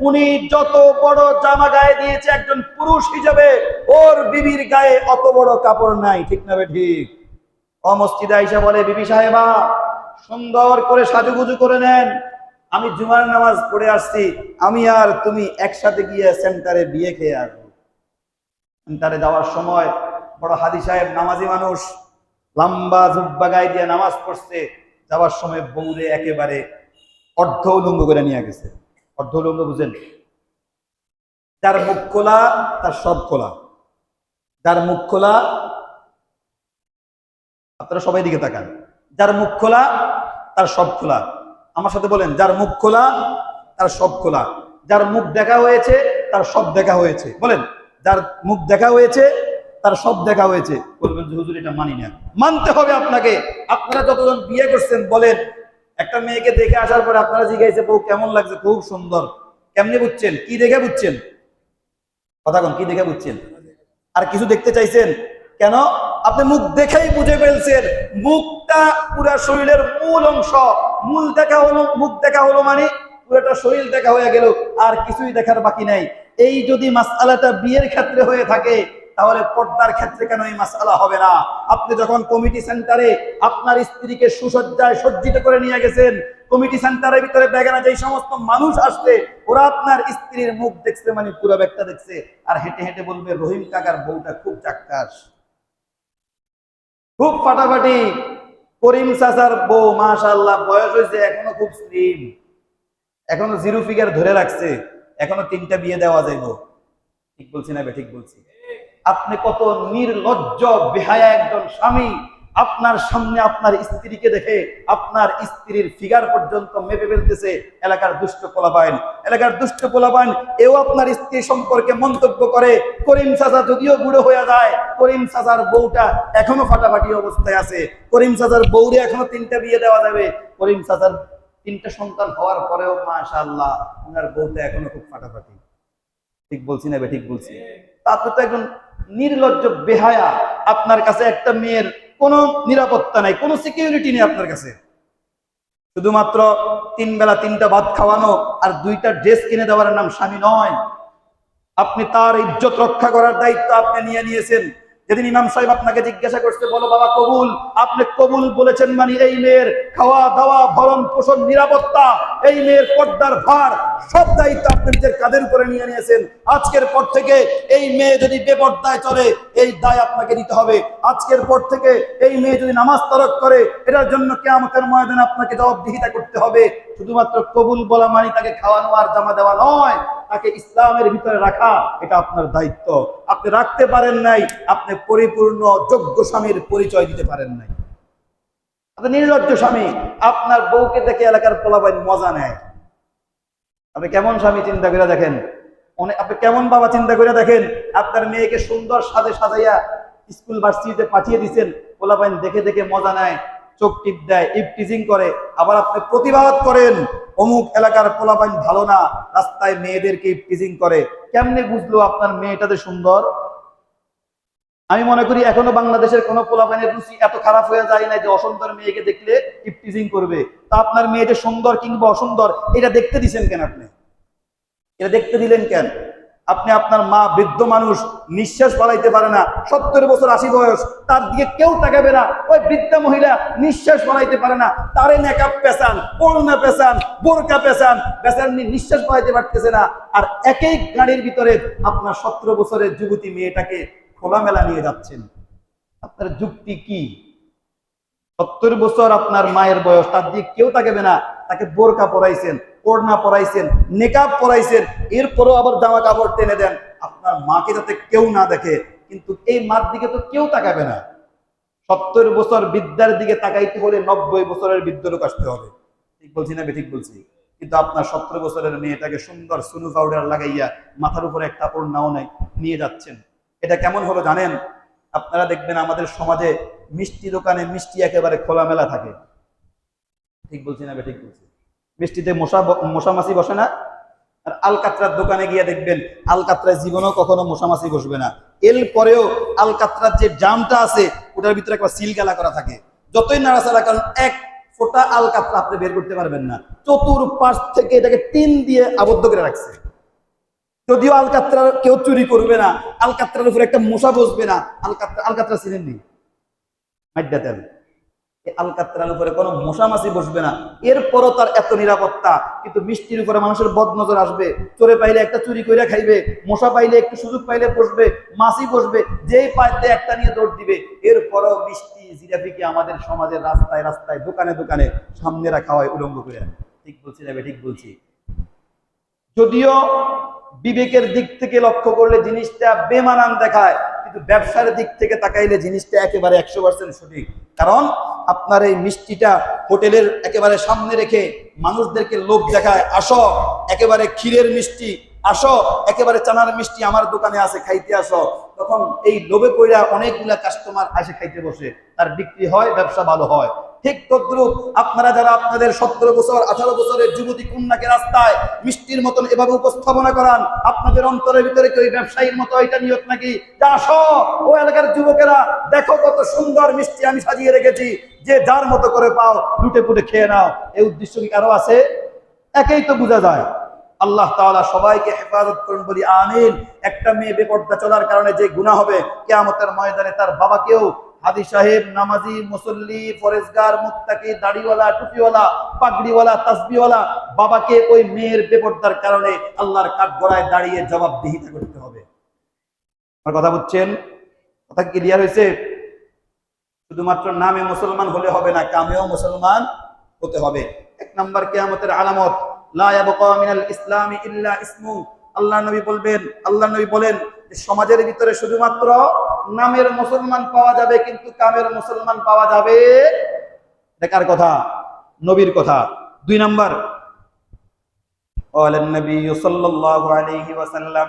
উনি যত বড় জামা গায়ে দিয়েছে একজন পুরুষ হিসেবে, ওর বিবির গায়ে অত বড় কাপড় নাই। ঠিক না ঠিক? ও মসজিদে আইসা বলে, বিবি সাহেবা সুন্দর করে সাজুগুজু করে নেন, আমি জুমার নামাজ পড়ে আসছি, আমি আর তুমি একসাথে গিয়ে সেন্টারে বিয়ে খেয়ে আসবো। সেন্টারে যাওয়ার সময় বড় হাদি সাহেব নামাজি মানুষ, লম্বা জুব্বা গায়ে দিয়ে নামাজ পড়ছে, যাওয়ার সময় বউরে একেবারে অর্ধ উলঙ্গ করে নিয়ে গেছে। অর্ধ উলঙ্গ বুঝেন? যার মুখ খোলা তার সব খোলা, যার মুখ খোলা, আপনারা সবাই দিকে তাকান, যার মুখ খোলা তার সব খোলা। আমার সাথে বলেন, যার মুখ খোলা তার সব খোলা। যার মুখ দেখা হয়েছে তার সব দেখা হয়েছে। বলেন, যার মুখ দেখা হয়েছে তার সব দেখা হয়েছে। বলবেন যে হুজুর এটা মানি না। মানতে হবে আপনাকে। আপনারা যতজন বিয়ে করছেন বলেন, একটা মেয়েকে দেখে আসার পরে আপনারা জিজ্ঞাসা, বউ কেমন লাগছে? খুব সুন্দর। কেমনে বুঝছেন? কি দেখে বুঝছেন? কথা কোন, কি দেখে বুঝছেন? আর কিছু দেখতে চাইছেন কেন? আপনি মুখ দেখেই বুঝে ফেলছেন। মুখটা পুরা শরীরের মূল অংশ। মূল দেখা হলো, মুখ দেখা হলো মানে পুরোটা শরীর দেখা হয়ে গেল, আর কিছুই দেখার বাকি নাই। এই যদি মাসআলাটা বিয়ের ক্ষেত্রে হয়ে থাকে, তাহলে পর্দার ক্ষেত্রে কেন এই মাসআলা হবে না? আপনি যখন কমিটি সেন্টারে আপনার স্ত্রীকে সুসজ্জায় সজ্জিত করে নিয়ে গেছেন, কমিটি সেন্টারের ভিতরে বেগানা যেই সমস্ত মানুষ আসছে, ওরা আপনার স্ত্রীর মুখ দেখছে মানে পুরো ব্যাগটা দেখছে, আর হেঁটে হেঁটে বলবে রহিম কাকার বউটা খুব চাক্কাস, খুব ফাটাফাটি। করিম চাচার বউ মাশাআল্লাহ বয়স হয়েছে, এখনো খুব স্লিম, এখনো জিরো ফিগার ধরে রাখছে, এখনো 3টা বিয়ে দেওয়া যাইব। ঠিক বলছি না? ঠিক বলছি। আপনি কত নির্লজ্জ বেহায়া একজন স্বামী, আপনার সামনে আপনার স্ত্রীকে দেখে আপনার স্ত্রীর ফিগার পর্যন্ত মেপে ফেলতেছে এলাকার দুষ্ট পোলাপাইন। এলাকার দুষ্ট পোলাপাইন এও আপনার স্ত্রী সম্পর্কে মন্তব্য করে, করিম চাচা যদিও বুড়ো হয়ে যায়, করিম চাচার বউটা এখনো ফাটাফাটি অবস্থায় আছে, করিম চাচার বউরে এখনো 3টা বিয়ে দেওয়া যাবে, করিম চাচার তিনটা সন্তান হওয়ার পরেও মাশাআল্লাহ ওনার বউটা এখনো খুব ফাটাফাটি। ঠিক বলছি না? ঠিক বলছি। আপনি তো একজন নির্লজ্জ বেহায়া। আপনার কাছে একটা মেয়ের কোনো নিরাপত্তা নাই, কোনো সিকিউরিটি নেই আপনার কাছে। শুধুমাত্র 3 বেলা 3টা ভাত খাওয়ানো আর 2টা ড্রেস কিনে দেওয়ার নাম স্বামী নয়। আপনি তার ইজ্জত রক্ষা করার দায়িত্ব আপনি নিয়ে নিয়েছেন। যেদিন ইমাম সাহেব আপনাকে জিজ্ঞাসা করছে, বলো বাবা কবুল, আপনি কবুল বলেছেন মানে এই মেয়ের খাওয়া দাওয়া ভরণ পোষণ নিরাপত্তা, এই মেয়ের পর্দার ভার সব দায়িত্ব আপনি নিজের কাঁধের উপরে নিয়ে নিয়েছেন। আজকের পর থেকে এই মেয়ে যদি বেপর্দায় চলে এই দায় আপনাকে নিতে হবে। আজকের পর থেকে এই মেয়ে যদি নামাজ তরক করে এটার জন্য কিয়ামতের ময়দানে আপনাকে জবাবদিহিতা করতে হবে। শুধুমাত্র কবুল বলা মানে তাকে খাওয়ানো আর জামা দেওয়া নয়, তাকে ইসলামের ভিতরে রাখা এটা আপনার দায়িত্ব। আপনি রাখতে পারেন নাই, আপনি পরিপূর্ণ যোগ্য স্বামীর পরিচয় দিতে পারেন নাই। আপনি নির্লজ্জ স্বামী। আপনার বউকে দেখে এলাকার পোলাপাইন মজা নেয়। আপনি কেমন স্বামী চিন্তা করে দেখেন, আপনি কেমন বাবা চিন্তা করে দেখেন। আপনার মেয়েকে সুন্দর সাজে সাজাইয়া স্কুল ভার্সিটিতে পাঠিয়ে দিচ্ছেন, পোলাপাইন দেখে দেখে মজা নেয়, চোখ টিপ দেয়, ইফটিজিং করে। আবার আপনি প্রতিবাদ করেন অমুক এলাকার পোলাপাইন ভালো না, রাস্তায় মেয়েদেরকে ইফটিজিং করে। কেমনে বুঝলো আপনার মেয়েটাতে সুন্দর? আমি মনে করি এখনো বাংলাদেশের কোন পোলাপাইনের রুচি এত খারাপ হয়ে যায় না যে অসুন্দর মেয়েকে দেখলে ইফটিজিং করবে। তা আপনার মেয়ে যে সুন্দর কিংবা অসুন্দর এটা দেখতে দিছেন কেন? আপনি এটা দেখতে দিলেন কেন? আপনি আপনার মা বৃদ্ধ মানুষ, নিঃশ্বাস ফলাইতে পারে না, 70 বছর 80 বয়স, তার দিকে কেউ তাকাবে না। ওই বৃদ্ধা মহিলা নিঃশ্বাস ফলাইতে পারে না, তারে মেকআপ পেছান, ওড়না পেছান, বোরকা পেছান, পেছান নিঃশ্বাস ফলাইতে পারতেছে না। আর একই গাড়ির ভিতরে আপনার 17 বছরের যুবতী মেয়েটাকে খোলামেলা নিয়ে যাচ্ছেন। আপনার যুক্তি কি? 70 বছর আপনার মায়ের বয়স, তার দিকে কেউ তাকাবে না, তাকে বোরকা পরাইছেন, ওড়না পরাইছেন, নেকাব পরাইছেন, এরপরও আবার জামা কাপড় টেনে দেন আপনার মাকে যাতে কেউ না দেখে। কিন্তু এই মার দিকে তো কেউ তাকাবে না। 70 বছর বৃদ্ধার দিকে তাকাইতে হলে 90 বছরের বৃদ্ধ লোক আসতে হবে। ঠিক বলছি না? ঠিক বলছি। কিন্তু আপনার 17 বছরের মেয়েটাকে সুন্দর সুনু পাউডার লাগাইয়া মাথার উপরে একটা ওড়নাও নাই নিয়ে যাচ্ছেন। এটা কেমন হলো জানেন? আপনারা দেখবেন আমাদের সমাজে মিষ্টি দোকানে মিষ্টি একেবারে খোলামেলা থাকে। ঠিক বলছি না? ঠিক বলছি। মিষ্টিতে মশা মাছি বসে না। আর আলকাতরার দোকানে গিয়ে দেখবেন আলকাতরায় জীবনেও কখনো মশা মাছি বসবে না। এর পরেও আলকাতরার যে জামটা আছে ওটার ভিতরে একটা সিলগালা করা থাকে। যতই নাড়াচাড়া কারণ এক ফোঁটা আলকাতরা আপনি বের করতে পারবেন না। চতুর্পাশ থেকে এটাকে টিন দিয়ে আবদ্ধ করে রাখছে। যদিও আলকাতরা কেউ চুরি করবে না, আলকাতরার উপরে একটা মশা বসবে না। আলকাতরা চিনেন নি? মাইডাতেন আলকাতরার উপরে কোনো মশা মাছি বসবে না। এরপরও তার এত নিরাপত্তা। কিন্তু মিষ্টির উপরে মানুষের বদনজর আসবে। চোরে পাইলে একটা চুরি করে খাইবে, মশা পাইলে একটু সুযোগ পাইলে বসবে, মাছি বসবে, যেই পাইতে একটা নিয়ে দৌড় দিবে। এরপরও মিষ্টি জিলাপিকে আমাদের সমাজের রাস্তায় রাস্তায় দোকানে দোকানে সামনে রাখা হয় উলঙ্গ করে। ঠিক বলছি না? ঠিক বলছি। যদিও বিবেকের দিক থেকে লক্ষ্য করলে জিনিসটা বেমানান দেখায়, কিন্তু ব্যবসার দিক থেকে তাকাইলে জিনিসটা একেবারে 100% সঠিক। কারণ আপনার এই মিষ্টিটা হোটেলের একেবারে সামনে রেখে মানুষদেরকে লোভ দেখায়, আসো একেবারে ক্ষীরের মিষ্টি, আসো একেবারে চানার মিষ্টি আমার দোকানে আছে, খাইতে আসো। তখন এই লোভে পড়া অনেকগুলা কাস্টমার আসে খাইতে বসে, তার বিক্রি হয়, ব্যবসা ভালো হয়। ঠিক তদ্রুপ আপনারা যারা আপনাদের 17 বছর 18 বছরের যুবতী কন্যাকে রাস্তায় মিষ্টির মতন এভাবে উপস্থাপনা করান, আপনাদের অন্তরের ভিতরে কি ওই ব্যবসায়ীর মতো এটা নিয়ত নাকি যে আসো ও এলাকার যুবকেরা দেখো কত সুন্দর মিষ্টি আমি সাজিয়ে রেখেছি, যে যার মতো করে পাও লুটে পুটে খেয়ে নাও? এই উদ্দেশ্য কি কারো আছে? একেই তো বোঝা যায়। আল্লাহ তাআলা সবাইকে হেফাজত করুন বলি আমিন। একটা মেয়ে বেপর্দা চলার কারণে যে গুনাহ হবে কিয়ামতের ময়দানে তার বাবাকেও, হাদি সাহেব, নামাজি, মুসল্লি, ফরেজগার, মুত্তাকি, দাড়িওয়ালা, টুপিওয়ালা, পাগড়িওয়ালা, তাসবিহওয়ালা বাবাকে ওই মেয়ের বেপর্দার কারণে আল্লাহর কাঠগড়ায় দাঁড়িয়ে জবাবদিহিতা করতে হবে। আমার কথা বুঝছেন? কথা ক্লিয়ার হয়েছে? শুধুমাত্র নামে মুসলমান হলে হবে না, কামেও মুসলমান হতে হবে। 1 নম্বর কিয়ামতের আলামত, লা ইয়াবকা মিনাল ইসলামি ইল্লা ইসমু। আল্লাহর নবী বলেন যে সমাজের ভিতরে শুধুমাত্র নামের মুসলমান পাওয়া যাবে, কিন্তু কামের মুসলমান পাওয়া যাবে। দেখার কথা, নবীর কথা। 2 নম্বর, ক্বালান নবী সাল্লাল্লাহু আলাইহি ওয়াসাল্লাম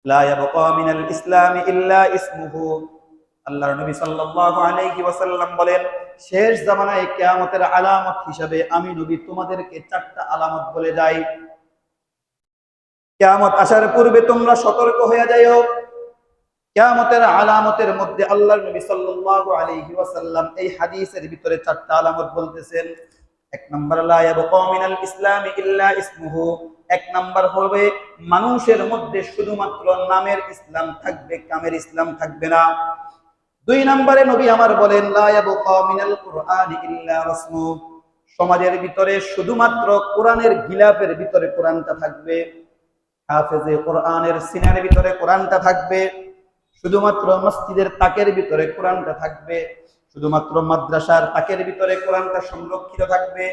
লা ইয়াবকা মিনাল ইসলামি ইল্লা ইসমুহু। আল্লাহর নবী সাল্লাল্লাহু আলাইহি ওয়াসাল্লাম বলেন শেষ জামানায় কিয়ামতের আলামত হিসাবে আমি নবী তোমাদেরকে 4টা আলামত বলে যাই। কিয়ামত আসার পূর্বে তোমরা সতর্ক হয়ে যাও। কিয়ামতের আলামতের মধ্যে আল্লাহর নবী সাল্লাল্লাহু আলাইহি ওয়াসাল্লাম এই হাদিসের ভিতরে 4টা আলামত বলতেছেন। 1 নাম্বার, লা ইয়াবকা মিনাল ইসলামি ইল্লা ইসমুহু। 1 নাম্বার হবে মানুষের মধ্যে শুধুমাত্র নামের ইসলাম থাকবে, কামের ইসলাম থাকবে না। 2 নম্বরে নবী আমার বলেন, লা ইয়াবকা মিনাল কুরআনি ইল্লা রাসমু। সমাজের ভিতরে শুধুমাত্র কোরআনের গিলাফের ভিতরে কোরআনটা থাকবে, হাফেজে কোরআনের সিনার ভিতরে কোরআনটা থাকবে, শুধুমাত্র মসজিদের তাকের ভিতরে কোরআনটা থাকবে, শুধুমাত্র মাদ্রাসার তাকের ভিতরে কোরআনটা সংরক্ষিত থাকবে,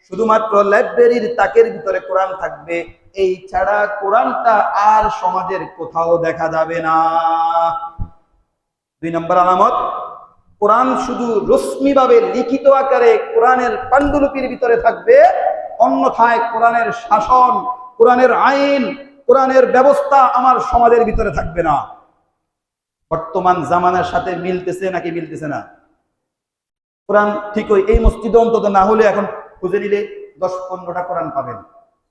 শুধুমাত্র লাইব্রেরির তাকের ভিতরে কোরআন থাকবে। এই ছাড়া কোরআনটা আর সমাজের কোথাও দেখা যাবে না। 2 নম্বর আলামত, কোরআন শুধু রশ্মিভাবে লিখিত আকারে কোরআনের পাণ্ডুলিপির ভিতরে থাকবে, অন্যথায় কোরআনের শাসন, কোরআনের আইন, কোরআনের ব্যবস্থা আমার সমাজের ভিতরে থাকবে না। বর্তমান জামানার সাথে মিলতেছে নাকি মিলতেছে না? কোরআন ঠিকই এই মসজিদে অন্তত না হলে এখন খুঁজে নিলে 10-15টা কোরআন পাবেন।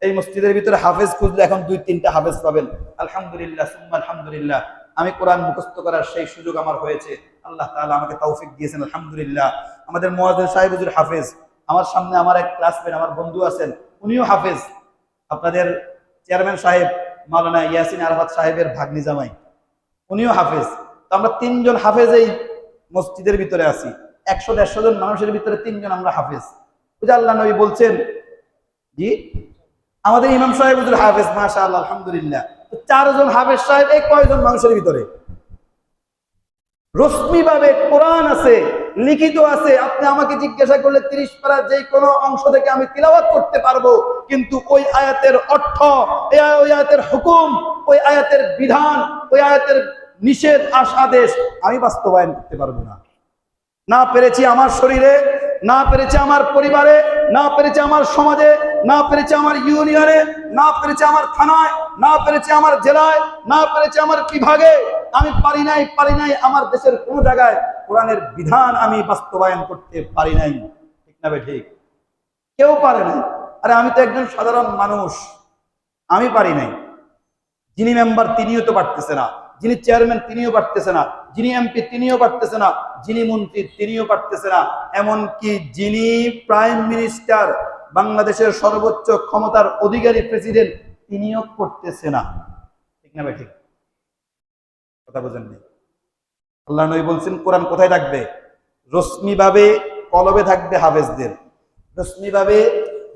এই মসজিদের ভিতরে হাফেজ খুঁজলে এখন 2-3টা হাফেজ পাবেন। আলহামদুলিল্লাহ, সুম্মা আলহামদুলিল্লাহ, আমি কোরআন মুখস্থ করার সেই সুযোগ আমার হয়েছে। আল্লাহ তাআলা আমাকে তৌফিক দিয়েছেন, আলহামদুলিল্লাহ। আমাদের মুয়াজ্জিন সাহেব হুজুর হাফেজ, আমার সামনে আমার এক ক্লাসমেট, আমার বন্ধু আছেন, উনিও হাফেজ। আপনাদের চেয়ারম্যান সাহেব মাওলানা ইয়াসিন আরাফাত সাহেবের ভাগ্নি জামাই, উনিও হাফেজ। তো আমরা 3 জন হাফেজ এই মসজিদের ভিতরে আছি। 100-150 জন মানুষের ভিতরে 3 জন আমরা হাফেজ। বুঝে আল্লাহ নবী বলছেন, জি আমাদের ইমাম সাহেব হুজুর হাফেজ, মাশাআল্লাহ, আলহামদুলিল্লাহ। 4 জন হাফেজ সাহেব, এই কয়জন মানুষের ভিতরে রশ্মিভাবে কোরআন আছে, লিখিত আছে। আপনি আমাকে জিজ্ঞাসা করলে 30 পারা যে কোনো অংশ থেকে আমি তিলাওয়াত করতে পারবো, কিন্তু ওই আয়াতের অর্থ, ওই আয়াতের হুকুম, ওই আয়াতের বিধান, ওই আয়াতের নিষেধ আদেশ আমি বাস্তবায়ন করতে পারবো না। না পেরেছি আমার শরীরে, না পেরেছি আমার পরিবারে, না পেরেছি আমার সমাজে, না পেরেছি আমার ইউনিয়নে, না পেরেছি আমার থানায়, না পেরেছি আমার জেলায়, না পেরেছি আমার বিভাগে। আমি পারি নাই আমার দেশের কোন জায়গায় কোরআনের বিধান আমি বাস্তবায়ন করতে পারি নাই। ঠিক না ভাই? ঠিক, কেউ পারে নাই। আরে আমি তো একজন সাধারণ মানুষ, আমি পারি নাই। যিনি মেম্বার তিনিও তো পারতেছে না, যিনি চেয়ারম্যান তিনিও পারতেছে না, যিনি এমপি তিনিও পারতেছে না, যিনি মন্ত্রী তিনিও পারতেছে না, এমনকি যিনি প্রাইম মিনিস্টার, বাংলাদেশের সর্বোচ্চ ক্ষমতার অধিকারী প্রেসিডেন্ট, তিনিও করতেছে না। ঠিক না ভাই? ঠিক কথা বোঝেন নাই? আল্লাহ নবী বলছেন কোরআন কোথায় থাকবে? রশ্মিভাবে কলবে থাকবে হাফেজদের, রশ্মিভাবে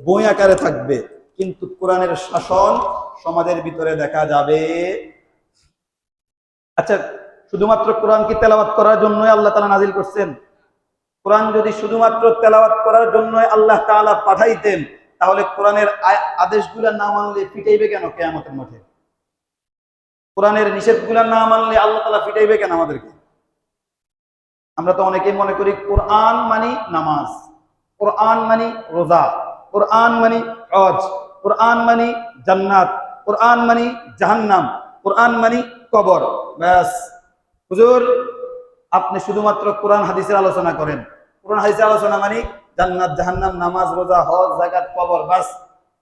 বই আকারে থাকবে, কিন্তু কোরআনের শাসন সমাজের ভিতরে দেখা যাবে। আচ্ছা, শুধুমাত্র কোরআন কি তেলাওয়াত করার জন্যই আল্লাহ তাআলা নাজিল করছেন? কোরআন যদি শুধুমাত্র তেলাওয়াত করার জন্যই আল্লাহ তাআলা পাঠাইতেন, তাহলে কোরআনের আদেশগুলো না মানলে পিটাইবে কেন কিয়ামতের মাঠে? কোরআনের নিষেধগুলো না মানলে আল্লাহ তাআলা পিটাইবে কেন আমাদেরকে? আমরা তো অনেকেই মনে করি কোরআন মানি নামাজ, কোরআন মানি রোজা, কোরআন মানি হজ, কোরআন মানি জান্নাত, কোরআন মানি জাহান্নাম, কোরআন মানি কবর। ব্যাস হুজুর, আপনি শুধুমাত্র কোরআন হাদিসের আলোচনা করেন, কোরআন হাদিসের আলোচনা মানি জান্নাত, জাহান্নাম, নামাজ, রোজা, হজ, যাকাত, কবর, বাস।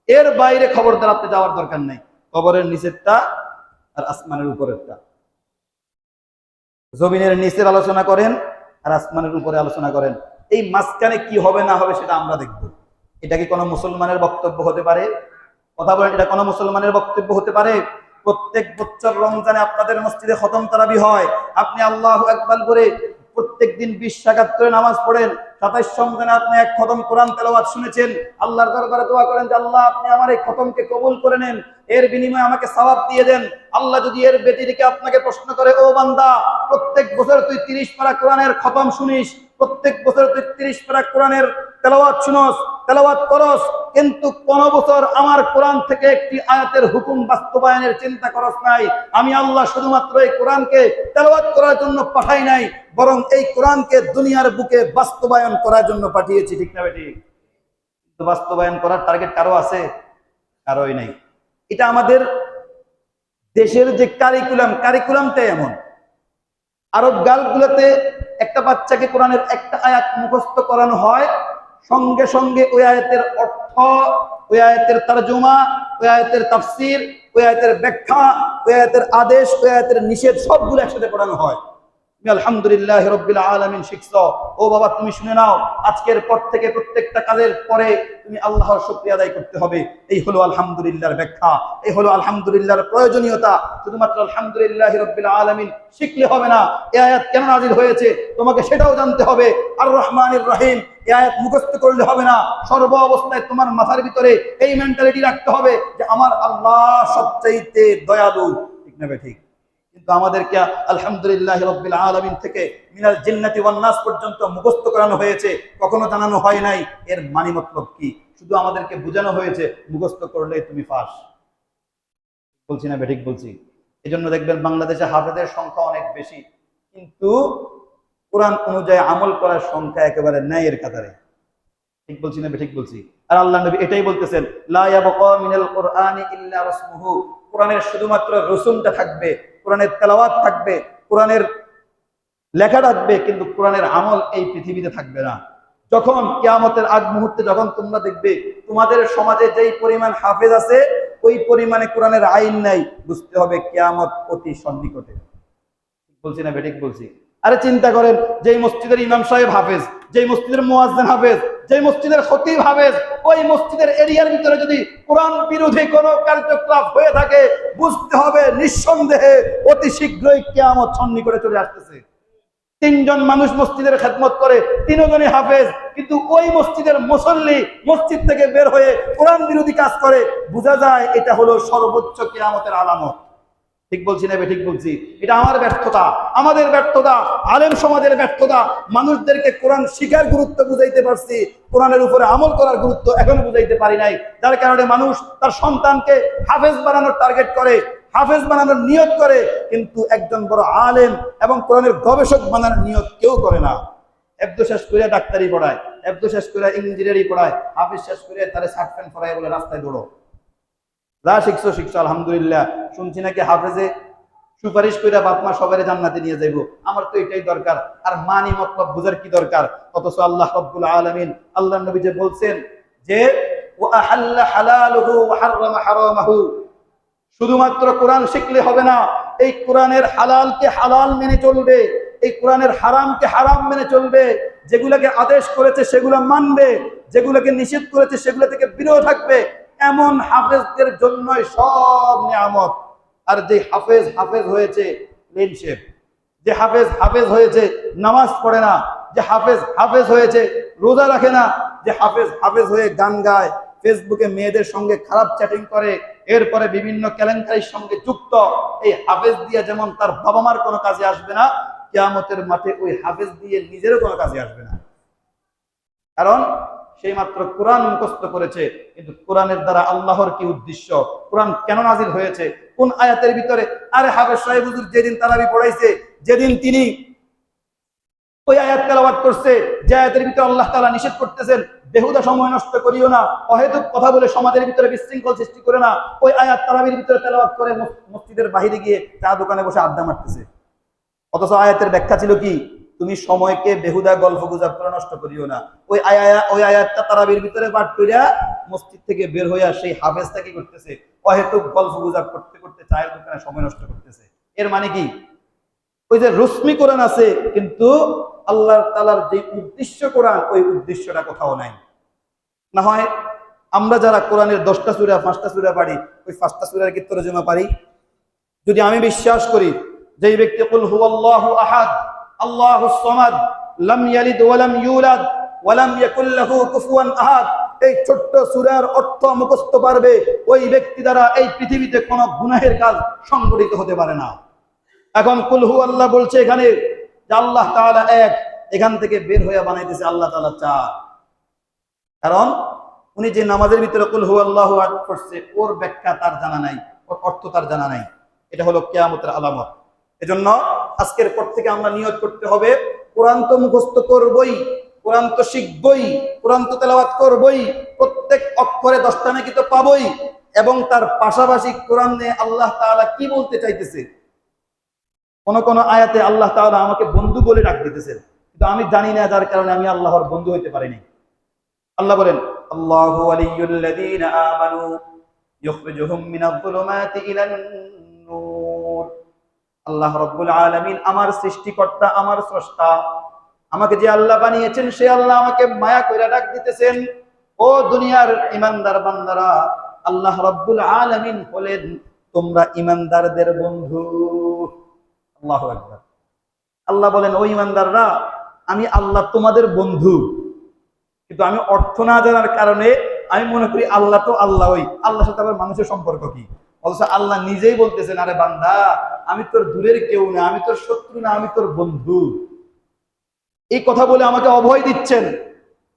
এর বাইরে খবরদার আপনি যাওয়ার দরকার নাই। কবরের নিচেরটা আর আসমানের উপরেরটা, জমিনের নিচের আলোচনা করেন আর আসমানের উপরে আলোচনা করেন। এই মাঝখানে কি হবে না হবে সেটা আমরা দেখব। এটা কি কোনো মুসলমানের বক্তব্য হতে পারে? কথা বলেন, এটা কোনো মুসলমানের বক্তব্য হতে পারে? প্রত্যেক বছর রমজানে আপনাদের মসজিদে খতম তারাবি হয়, আপনি আল্লাহু আকবার করে প্রত্যেক দিন 20 রাকাত করে নামাজ পড়েন। 27 রমজানে আপনি এক খতম কোরআন তেলাওয়াত শুনেছেন। আল্লাহর দরবারে দোয়া করেন যে আল্লাহ আপনি আমার এই খতমকে কবুল করে নেন, এর বিনিময়ে আমাকে সওয়াব দিয়ে দেন। আল্লাহ যদি এর ব্যতিরেকে আপনাকে প্রশ্ন করে, ও বান্দা, প্রত্যেক বছর তুই 30 পারা কোরআনের খতম শুনিস, প্রত্যেক বছর তুই 30 পারা কোরআনের তেলাওয়াত শুনস, তেলাওয়াত করস, কিন্তু কোন বছর আমার কোরআন থেকে একটি আয়াতের হুকুম বাস্তবায়নের চিন্তা করস নাই। আমি আল্লাহ শুধুমাত্র এই কোরআনকে তেলাওয়াত করার জন্য পাঠাই নাই, বরং এই কোরআনকে দুনিয়ার বুকে বাস্তবায়ন করার জন্য পাঠিয়েছি। ঠিক না বেটি? কিন্তু বাস্তবায়ন করার টার্গেট কারো আছে? কারোই নাই। এটা আমাদের দেশের যে কারিকুলামটাই এমন। আরব গালগুলোতে একটা বাচ্চাকে কোরআনের একটা আয়াত মুখস্থ করানো হয়, সঙ্গে সঙ্গে ওই আয়াতের অর্থ, ওই আয়াতের তরজমা, ওই আয়াতের তাফসীর, ওই আয়াতের ব্যাখ্যা, ওই আয়াতের আদেশ, ওই আয়াতের নিষেধ সবগুলো একসাথে পড়ানো হয়। আলহামদুলিল্লাহ রাব্বিল আলামিন শিখছো, ও বাবা তুমি শুনে নাও, আজকের পর থেকে প্রত্যেকটা কাজের পরে তুমি আল্লাহর শুকরিয়া আদায় করতে হবে। এই হলো আলহামদুলিল্লাহর ব্যাখ্যা, এই হলো আলহামদুলিল্লাহর প্রয়োজনীয়তা। শুধুমাত্র আলহামদুলিল্লাহ রাব্বিল আলামিন শিখলে হবে না, এই আয়াত কেন নাযিল হয়েছে তোমাকে সেটাও জানতে হবে। আর রহমানির রহিম এই আয়াত মুখস্থ করলে হবে না, সর্ব অবস্থায় তোমার মাথার ভিতরে এই মেন্টালিটি রাখতে হবে যে আমার আল্লাহ সবচাইতে দয়ালু। ঠিক না ঠিক? কিন্তু আমাদেরকে আলহামদুলিল্লাহ রাব্বিল আলামিন থেকে মিনাল জিন্নাতি ওয়ান নাস পর্যন্ত মুখস্থ করানো হয়েছে, কখনো জানানো হয় নাই এর মানে মতলব কি। শুধু আমাদেরকে বোঝানো হয়েছে মুখস্থ করলে তুমি পাস। বলছি না ঠিক বলছি? এজন্য দেখবেন বাংলাদেশে হাফেজের সংখ্যা অনেক বেশি, কিন্তু কোরআন অনুযায়ী আমল করার সংখ্যা একেবারে ন্যায়ের কাতারে। ঠিক বলছি না ঠিক বলছি? আর আল্লাহ নবী এটাই বলতেছেন, লা ইয়াবকা মিনাল কুরআনি ইল্লা রাসমুহু, কোরআনের শুধুমাত্র রসুমটা থাকবে, কোরআনের তেলাওয়াত থাকবে, কোরআনের লেখা থাকবে, কিন্তু কোরআনের আমল এই পৃথিবীতে থাকবে না। যখন কিয়ামতের আগ মুহূর্তে যখন তোমরা দেখবে তোমাদের সমাজে যেই পরিমাণ হাফেজ আছে ওই পরিমাণে কোরআনের আইন নাই, বুঝতে হবে কিয়ামত অতি সন্নিকটে। ঠিক বলছি না ঠিক বলছি? আরে চিন্তা করেন, যেই মসজিদের ইমাম সাহেব হাফেজ, যেই মসজিদের মুয়াজ্জিন হাফেজ, যেই মসজিদের খতিব হাফেজ, ওই মসজিদের এরিয়ার ভিতরে যদি কোরআন বিরোধী কোনো কার্যকলাপ হয়ে থাকে, বুঝতে হবে নিঃসন্দেহে অতি শীঘ্রই কিয়ামত সন্নিকটে চলে আসতেছে। তিনজন মানুষ মসজিদের খেদমত করে, তিনজনই হাফেজ, কিন্তু ওই মসজিদের মুসল্লি মসজিদ থেকে বের হয়ে কোরআন বিরোধী কাজ করে, বোঝা যায় এটা হলো সর্বোচ্চ কিয়ামতের আলামত। ঠিক বলছি না ঠিক বলছি? এটা আমার ব্যর্থতা, আমাদের ব্যর্থতা, আলেম সমাজের ব্যর্থতা। মানুষদেরকে কোরআন শিখার গুরুত্ব বুঝাইতে পারছি, কোরআনের উপরে আমল করার গুরুত্ব এখনো বুঝাইতে পারি নাই। যার কারণে মানুষ তার সন্তানকে হাফেজ বানানোর টার্গেট করে, হাফেজ বানানোর নিয়ত করে, কিন্তু একজন বড় আলেম এবং কোরআনের গবেষক বানানোর নিয়ত কেউ করে না। একদো শেষ করে ডাক্তারি পড়ায়, একদো শেষ করে ইঞ্জিনিয়ারিং পড়ায়, হাফেজ শেষ করে তারা শার্ট প্যান্ট পরায় বলে রাস্তায় দৌড়ো। যা শিখছো শিখছো আলহামদুলিল্লাহ, শুনছি নাকি হাফেজে সুপারিশ করে বাপ মা সবাই জান্নাতে নিয়ে যাইবো, আমার তো এটাই দরকার। আর মানি মতলব বুঝার কি দরকার? অথচ আল্লাহ রাব্বুল আলামিন, আল্লাহ নবী যে বলছেন যে ওয়া আহাল্লা হালালুহু ওয়া হারামা হারামাহু, শুধুমাত্র কোরআন শিখলে হবে না, এই কোরআনের হালালকে হালাল মেনে চলবে, এই কোরআনের হারামকে হারাম মেনে চলবে, যেগুলোকে আদেশ করেছে সেগুলো মানবে, যেগুলোকে নিষেধ করেছে সেগুলো থেকে বিরত থাকবে। এমন হাফেজদের জন্যই সব নিয়ামত। আর যে হাফেজ হাফেজ হয়েছে ক্লিন শেভ, যে হাফেজ হাফেজ হয়েছে নামাজ পড়ে না, যে হাফেজ হাফেজ হয়েছে রোজা রাখে না, যে হাফেজ হাফেজ হয়ে গান গায়, ফেসবুকে মেয়েদের সঙ্গে খারাপ চ্যাটিং করে, এরপরে বিভিন্ন কেলেঙ্কারির সঙ্গে যুক্ত, এই হাফেজ দিয়ে যেমন তার বাবা মার কোনো কাজে আসবে না, কিয়ামতের মাঠে ওই হাফেজ দিয়ে নিজেরও কোনো কাজে আসবে না। কারণ সেই মাত্র কোরআন মুখস্থ করেছে, কিন্তু কোরআনের দ্বারা আল্লাহর কি উদ্দেশ্য, কোরআন কেন নাজিল হয়েছে, কোন আয়াতের ভিতরে। আরে হাফেজ সাহেব হুজুর যেদিন তারাবি পড়াইছে, যেদিন তিনি ওই আয়াত তেলাওয়াত করছে, যে আয়াতের ভিতরে আল্লাহ তাআলা নিষেধ করতেছেন বেহুদা সময় নষ্ট করিও না, অহেতুক কথা বলে সমাজের ভিতরে বিশৃঙ্খল সৃষ্টি করে না, ওই আয়াত তারাবির ভিতরে তেলাওয়াত করে মসজিদের বাহিরে গিয়ে চা দোকানে বসে আড্ডা মারতেছে। অথচ আয়াতের ব্যাখ্যা ছিল কি? তুমি সময়কে বেহুদা গল্প গুজব করে নষ্ট করিও না। ওই আয়াতটা তারাবির ভিতরে পাঠ কইরা মসজিদ থেকে বের হইয়া সেই হাফেজটা কি করতেছে? অহেতুক গল্প গুজব করতে করতে চায়ের দোকানে সময় নষ্ট করতেছে। এর মানে কি? ওই যে রশ্মি কোরআন আছে, কিন্তু আল্লাহ তাআলার যে উদ্দেশ্য কোরআন, ওই উদ্দেশ্যটা কোথাও নাই। না হয় আমরা যারা কোরআনের 10টা সূরা 5টা সূরা পারি, ওই 5টা সূরার কি তরজমা পারি? যদি আমি বিশ্বাস করি যে এই ব্যক্তি কুল হুয়াল্লাহু আহাদ আল্লাহুস সামাদ লাম ইয়ালিদ ওয়া লাম ইউলাদ ওয়া লাম ইয়াকুল লাহু কুফুয়ান আহাদ, এই ছোট্ট সূরার অর্থ মুখস্থ পারবে, ওই ব্যক্তি দ্বারা এই পৃথিবীতে কোনো গুনাহের কাজ সংঘটিত হতে পারে না। এখন কুল হুয়াল্লাহ বলছে এখানে যে আল্লাহ তাআলা এক, এখান থেকে বের হয়ে বানাইতেছে আল্লাহ তাআলা চার। কারণ উনি যে নামাজের ভিতরে কুল হুয়াল্লাহু আহাদ পড়ছে, ওর ব্যাখ্যা তার জানা নাই, ওর অর্থ তার জানা নাই। এটা হলো কিয়ামতের আলামত। এজন্য আজকের পর থেকে আমরা নিয়ত করতে হবে, কোরআন তো মুখস্থ করবই, কোরআন তো শিখবই, কোরআন তো তেলাওয়াত করবই, প্রত্যেক অক্ষরে 10টা নেকি তো পাবই, এবং তার পাশাপাশি কোরআনে আল্লাহ তাআলা কি বলতে চাইতেছে, কোন কোন আয়াতে আল্লাহ তাআলা আমাকে বন্ধু বলে ডাক দিতেছেন, কিন্তু আমি জানি না, যার কারণে আমি আল্লাহর বন্ধু হইতে পারিনি। আল্লাহ বলেন, আল্লাহু ওয়ালিয়ুল্লাযীনা আমানু ইখরিজুহুম মিনাজ যুলুমাতি ইলান নূর। আল্লাহ রাব্বুল আলামিন আমার সৃষ্টিকর্তা, আমার স্রষ্টা, আমাকে যে আল্লাহ বানিয়েছেন সে আল্লাহ আমাকে মায়া কইরা ডাক দিতেছেন, ও দুনিয়ার ঈমানদার বান্দারা, আল্লাহ রাব্বুল আলামিন বলেন তোমরা ঈমানদারদের বন্ধু। আল্লাহু আকবার। আল্লাহ বলেন, ও ঈমানদাররা, আমি আল্লাহ তোমাদের বন্ধু। কিন্তু আমি অর্থ না জানার কারণে আমি মনে করি আল্লাহ তো আল্লাহ, ওই আল্লাহর সাথে আবার মানুষের সম্পর্ক কি? অথচ আল্লাহ নিজেই বলতেছেন, আরে বান্দা, আমি তোর দূরের কেউ না, আমি তোর শত্রু না, আমি তোর বন্ধু। এই কথা বলে আমাকে অভয় দিচ্ছেন,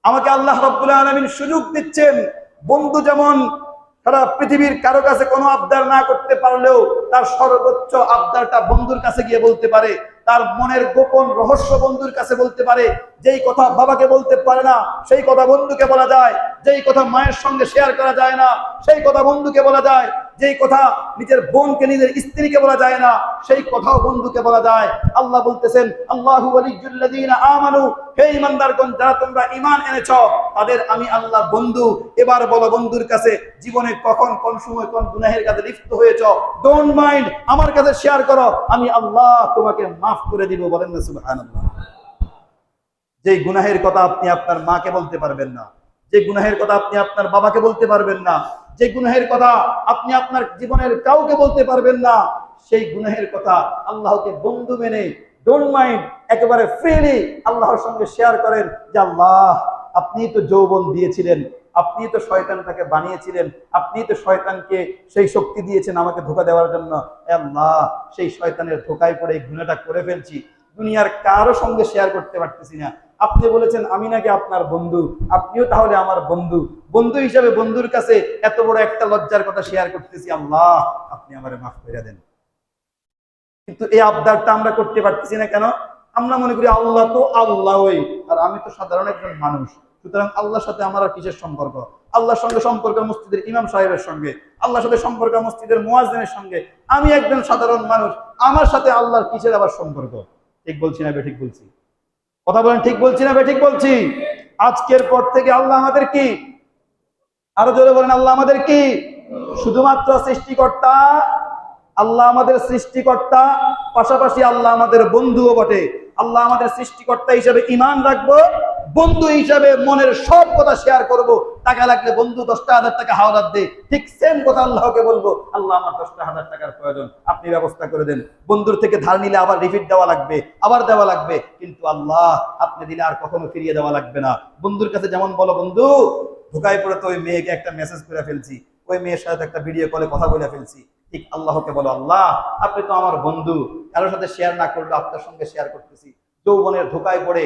আমাকে আল্লাহ রাব্বুল আলামিন সুযোগ দিচ্ছেন। বন্ধু যেমন সারা পৃথিবীর কারো কাছে কোনো আবদার না করতে পারলেও তার সর্বোচ্চ আবদারটা বন্ধুর কাছে গিয়ে বলতে পারে, তার মনের গোপন রহস্য বন্ধুর কাছে বলতে পারে। যেই কথা বাবাকে বলতে পারে না সেই কথা বন্ধুকে বলা যায়, যেই কথা মায়ের সঙ্গে শেয়ার করা যায় না সেই কথা বন্ধুকে বলা যায়, যেই কথা নিজের বোনকে নিজের স্ত্রীকে বলা যায় না সেই কথাও বন্ধুকে বলা যায়। আল্লাহ বলতেছেন, আল্লাহু ওয়ালিয়ুল্লাযীনা আমানু, হে ঈমানদারগণ, যারা তোমরা ঈমান এনেছো তাদের আমি আল্লাহ বন্ধু। এবার বলো বন্ধুর কাছে জীবনে কখন কোন সময় কোন গুনাহের কাছে লিপ্ত হয়েছো, ডোন্ট মাইন্ড, আমার কাছে শেয়ার করো, আমি আল্লাহ তোমাকে মাফ করে দিব। বলেন না সুবহানাল্লাহ। যে গুনাহের কথা আপনি আপনার মাকে বলতে পারবেন না, যে গুনাহের কথা আপনি আপনার বাবাকে বলতে পারবেন না, যে গুনাহের কথা আপনি আপনার জীবনের কাউকে বলতে পারবেন না, সেই গুনাহের কথা আল্লাহকে বন্ধু মেনে ডোন্ট মাইন্ড একেবারে ফ্রিলি আল্লাহর সঙ্গে শেয়ার করেন যে আল্লাহ, আপনি তো যৌবন দিয়েছিলেন, আপনি তো শয়তানটাকে বানিয়েছিলেন, আপনি তো শয়তানকে সেই শক্তি দিয়েছেন আমাকে ধোঁকা দেওয়ার জন্য। আল্লাহ, সেই শয়তানের ধোঁকায় পড়ে এই গুনাহটা করে ফেলছি, দুনিয়ার কারো সঙ্গে শেয়ার করতে পারতেছি না। আপনি বলেছেন আমি নাকি আপনার বন্ধু, আপনিও তাহলে আমার বন্ধু, বন্ধু হিসাবে বন্ধুর কাছে এত বড় একটা লজ্জার কথা শেয়ার করতেছি, আল্লাহ আপনি আমারে মাফ করে দেন। কিন্তু এই আবদারটা আমরা করতে পারতেছি না কেন? আমরা মনে করি আল্লাহ তো আল্লাহই, আর আমি তো সাধারণ একজন মানুষ, সুতরাং আল্লাহর সাথে আমার আর কিসের সম্পর্ক? আল্লাহর সঙ্গে সম্পর্ক মসজিদের ইমাম সাহেবের সঙ্গে, আল্লাহর সাথে সম্পর্ক মসজিদের মুয়াজ্জিনের সঙ্গে, আমি একজন সাধারণ মানুষ, আমার সাথে আল্লাহর কিসের আবার সম্পর্ক? ঠিক বলছি না বেঠিক বলছি? কথা বলেন, ঠিক বলছি না বেঠিক বলছি? আজকের পর থেকে আল্লাহ আমাদের কি? আরো জোরে বলেন, আল্লাহ আমাদের কি? শুধুমাত্র সৃষ্টিকর্তা। আল্লাহ আমাদের সৃষ্টিকর্তা, পাশাপাশি আল্লাহ আমাদের বন্ধুও বটে। আল্লাহ আমাদের সৃষ্টিকর্তা হিসাবে ঈমান রাখবো, বন্ধু হিসাবে মনের সব কথা শেয়ার করব। টাকা লাগলে বন্ধু 10,000 টাকা হাওলাত দে, ঠিক সেম কথা আল্লাহকে বলবো, আল্লাহ আমার 10,000 টাকার প্রয়োজন, আপনি ব্যবস্থা করে দেন। বন্ধুর থেকে ধার নিলে আবার রিপিট দেওয়া লাগবে, আবার দেওয়া লাগবে, কিন্তু আল্লাহ আপনি দিলে আর কখনো ফিরিয়ে দেওয়া লাগবে না। বন্ধুর কাছে যেমন বলো, বন্ধু ধোকায় পড়ে তো ওই মেয়েকে একটা মেসেজ করে ফেলছি, ওই মেয়ের সাথে একটা ভিডিও কলে কথা বলে ফেলছি, ঠিক আল্লাহকে বলো, আল্লাহ আপনি তো আমার বন্ধু, কারোর সাথে শেয়ার না করলে আপনার সঙ্গে শেয়ার করতেছি। যৌবনের ধোকায় পড়ে,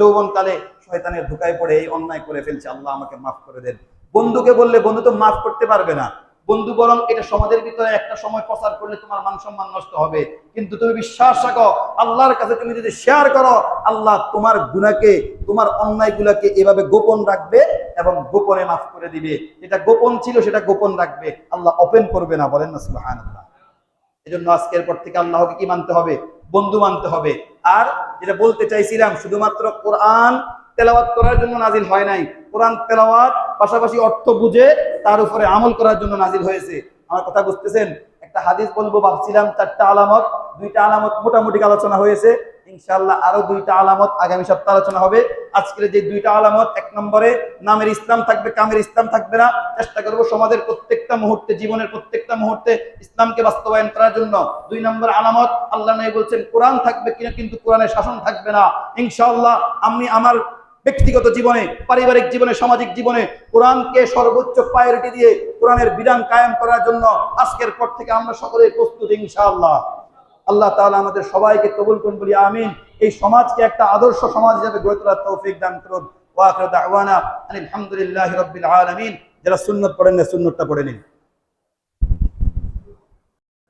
যৌবনকালে শয়তানের ধোকায় পড়ে এই অন্যায় করে ফেলছে, আল্লাহ আমাকে মাফ করে দেন। বন্ধুকে বললে বন্ধু তো মাফ করতে পারবে না, বন্ধু বরং এটা সমাজের ভিতরে একটা সময় প্রচার করলে তোমার মান সম্মান নষ্ট হবে। কিন্তু তুমি বিশ্বাস রাখো, আল্লাহর কাছে তুমি যদি শেয়ার করো, আল্লাহ তোমার গুনাহকে, তোমার অন্যায়গুলোকে এভাবে গোপন রাখবে এবং গোপনে মাফ করে দিবে। যেটা গোপন ছিল সেটা গোপন রাখবে, আল্লাহ ওপেন করবে না। বলেন না সুবহানাল্লাহ। এজন্য আজকের পর থেকে আল্লাহকে কি মানতে হবে? বন্ধু মানতে হবে। আর যেটা বলতে চাইছিলাম, শুধুমাত্র কোরআন তেলাওয়াত করার জন্য নাজিল হয় নাই, কোরআন তেলাওয়াত পাশাপাশি অর্থ বুঝে তার উপরে আমল করার জন্য নাজিল হয়েছে। আমার কথা বুঝতেছেন? একটা হাদিস বলবো ভাবছিলাম, 4টা আলামত, 2টা আলামত মোটামুটি আলোচনা হয়েছে, ইনশাআল্লাহ আরো 2টা আলামত আগামী সপ্তাহে আলোচনা হবে। আজকের যে 2টা আলামত, 1 নম্বরে নামের ইসলাম থাকবে, কামের ইসলাম থাকবে না। চেষ্টা করব সমাজের প্রত্যেকটা মুহূর্তে, জীবনের প্রত্যেকটা মুহূর্তে ইসলামকে বাস্তবায়ন করার জন্য। 2 নম্বর আলামত, আল্লাহ নবী বলছেন কোরআন থাকবে কিনা, কিন্তু কোরআনের শাসন থাকবে না। ইনশাআল্লাহ আমি আমার ব্যক্তিগত জীবনে, পারিবারিক জীবনে, সামাজিক জীবনে কোরআনকে সর্বোচ্চ প্রায়োরিটি দিয়ে কোরআনের বিধান কায়েম করার জন্য আজকের পর থেকে আমরা সকলেই প্রস্তুত ইনশাআল্লাহ। আল্লাহ তাআলা আমাদের সবাইকে কবুল করুন, বলি আমিন। এই সমাজকে একটা আদর্শ সমাজ হিসেবে গড়ে তোলার তৌফিক দান করুন। ওয়া আখিরু দাওয়ানা আলহামদুলিল্লাহি রাব্বিল আলামিন। যারা সুন্নাত পড়েন না, সুন্নাতটা পড়ে নিন।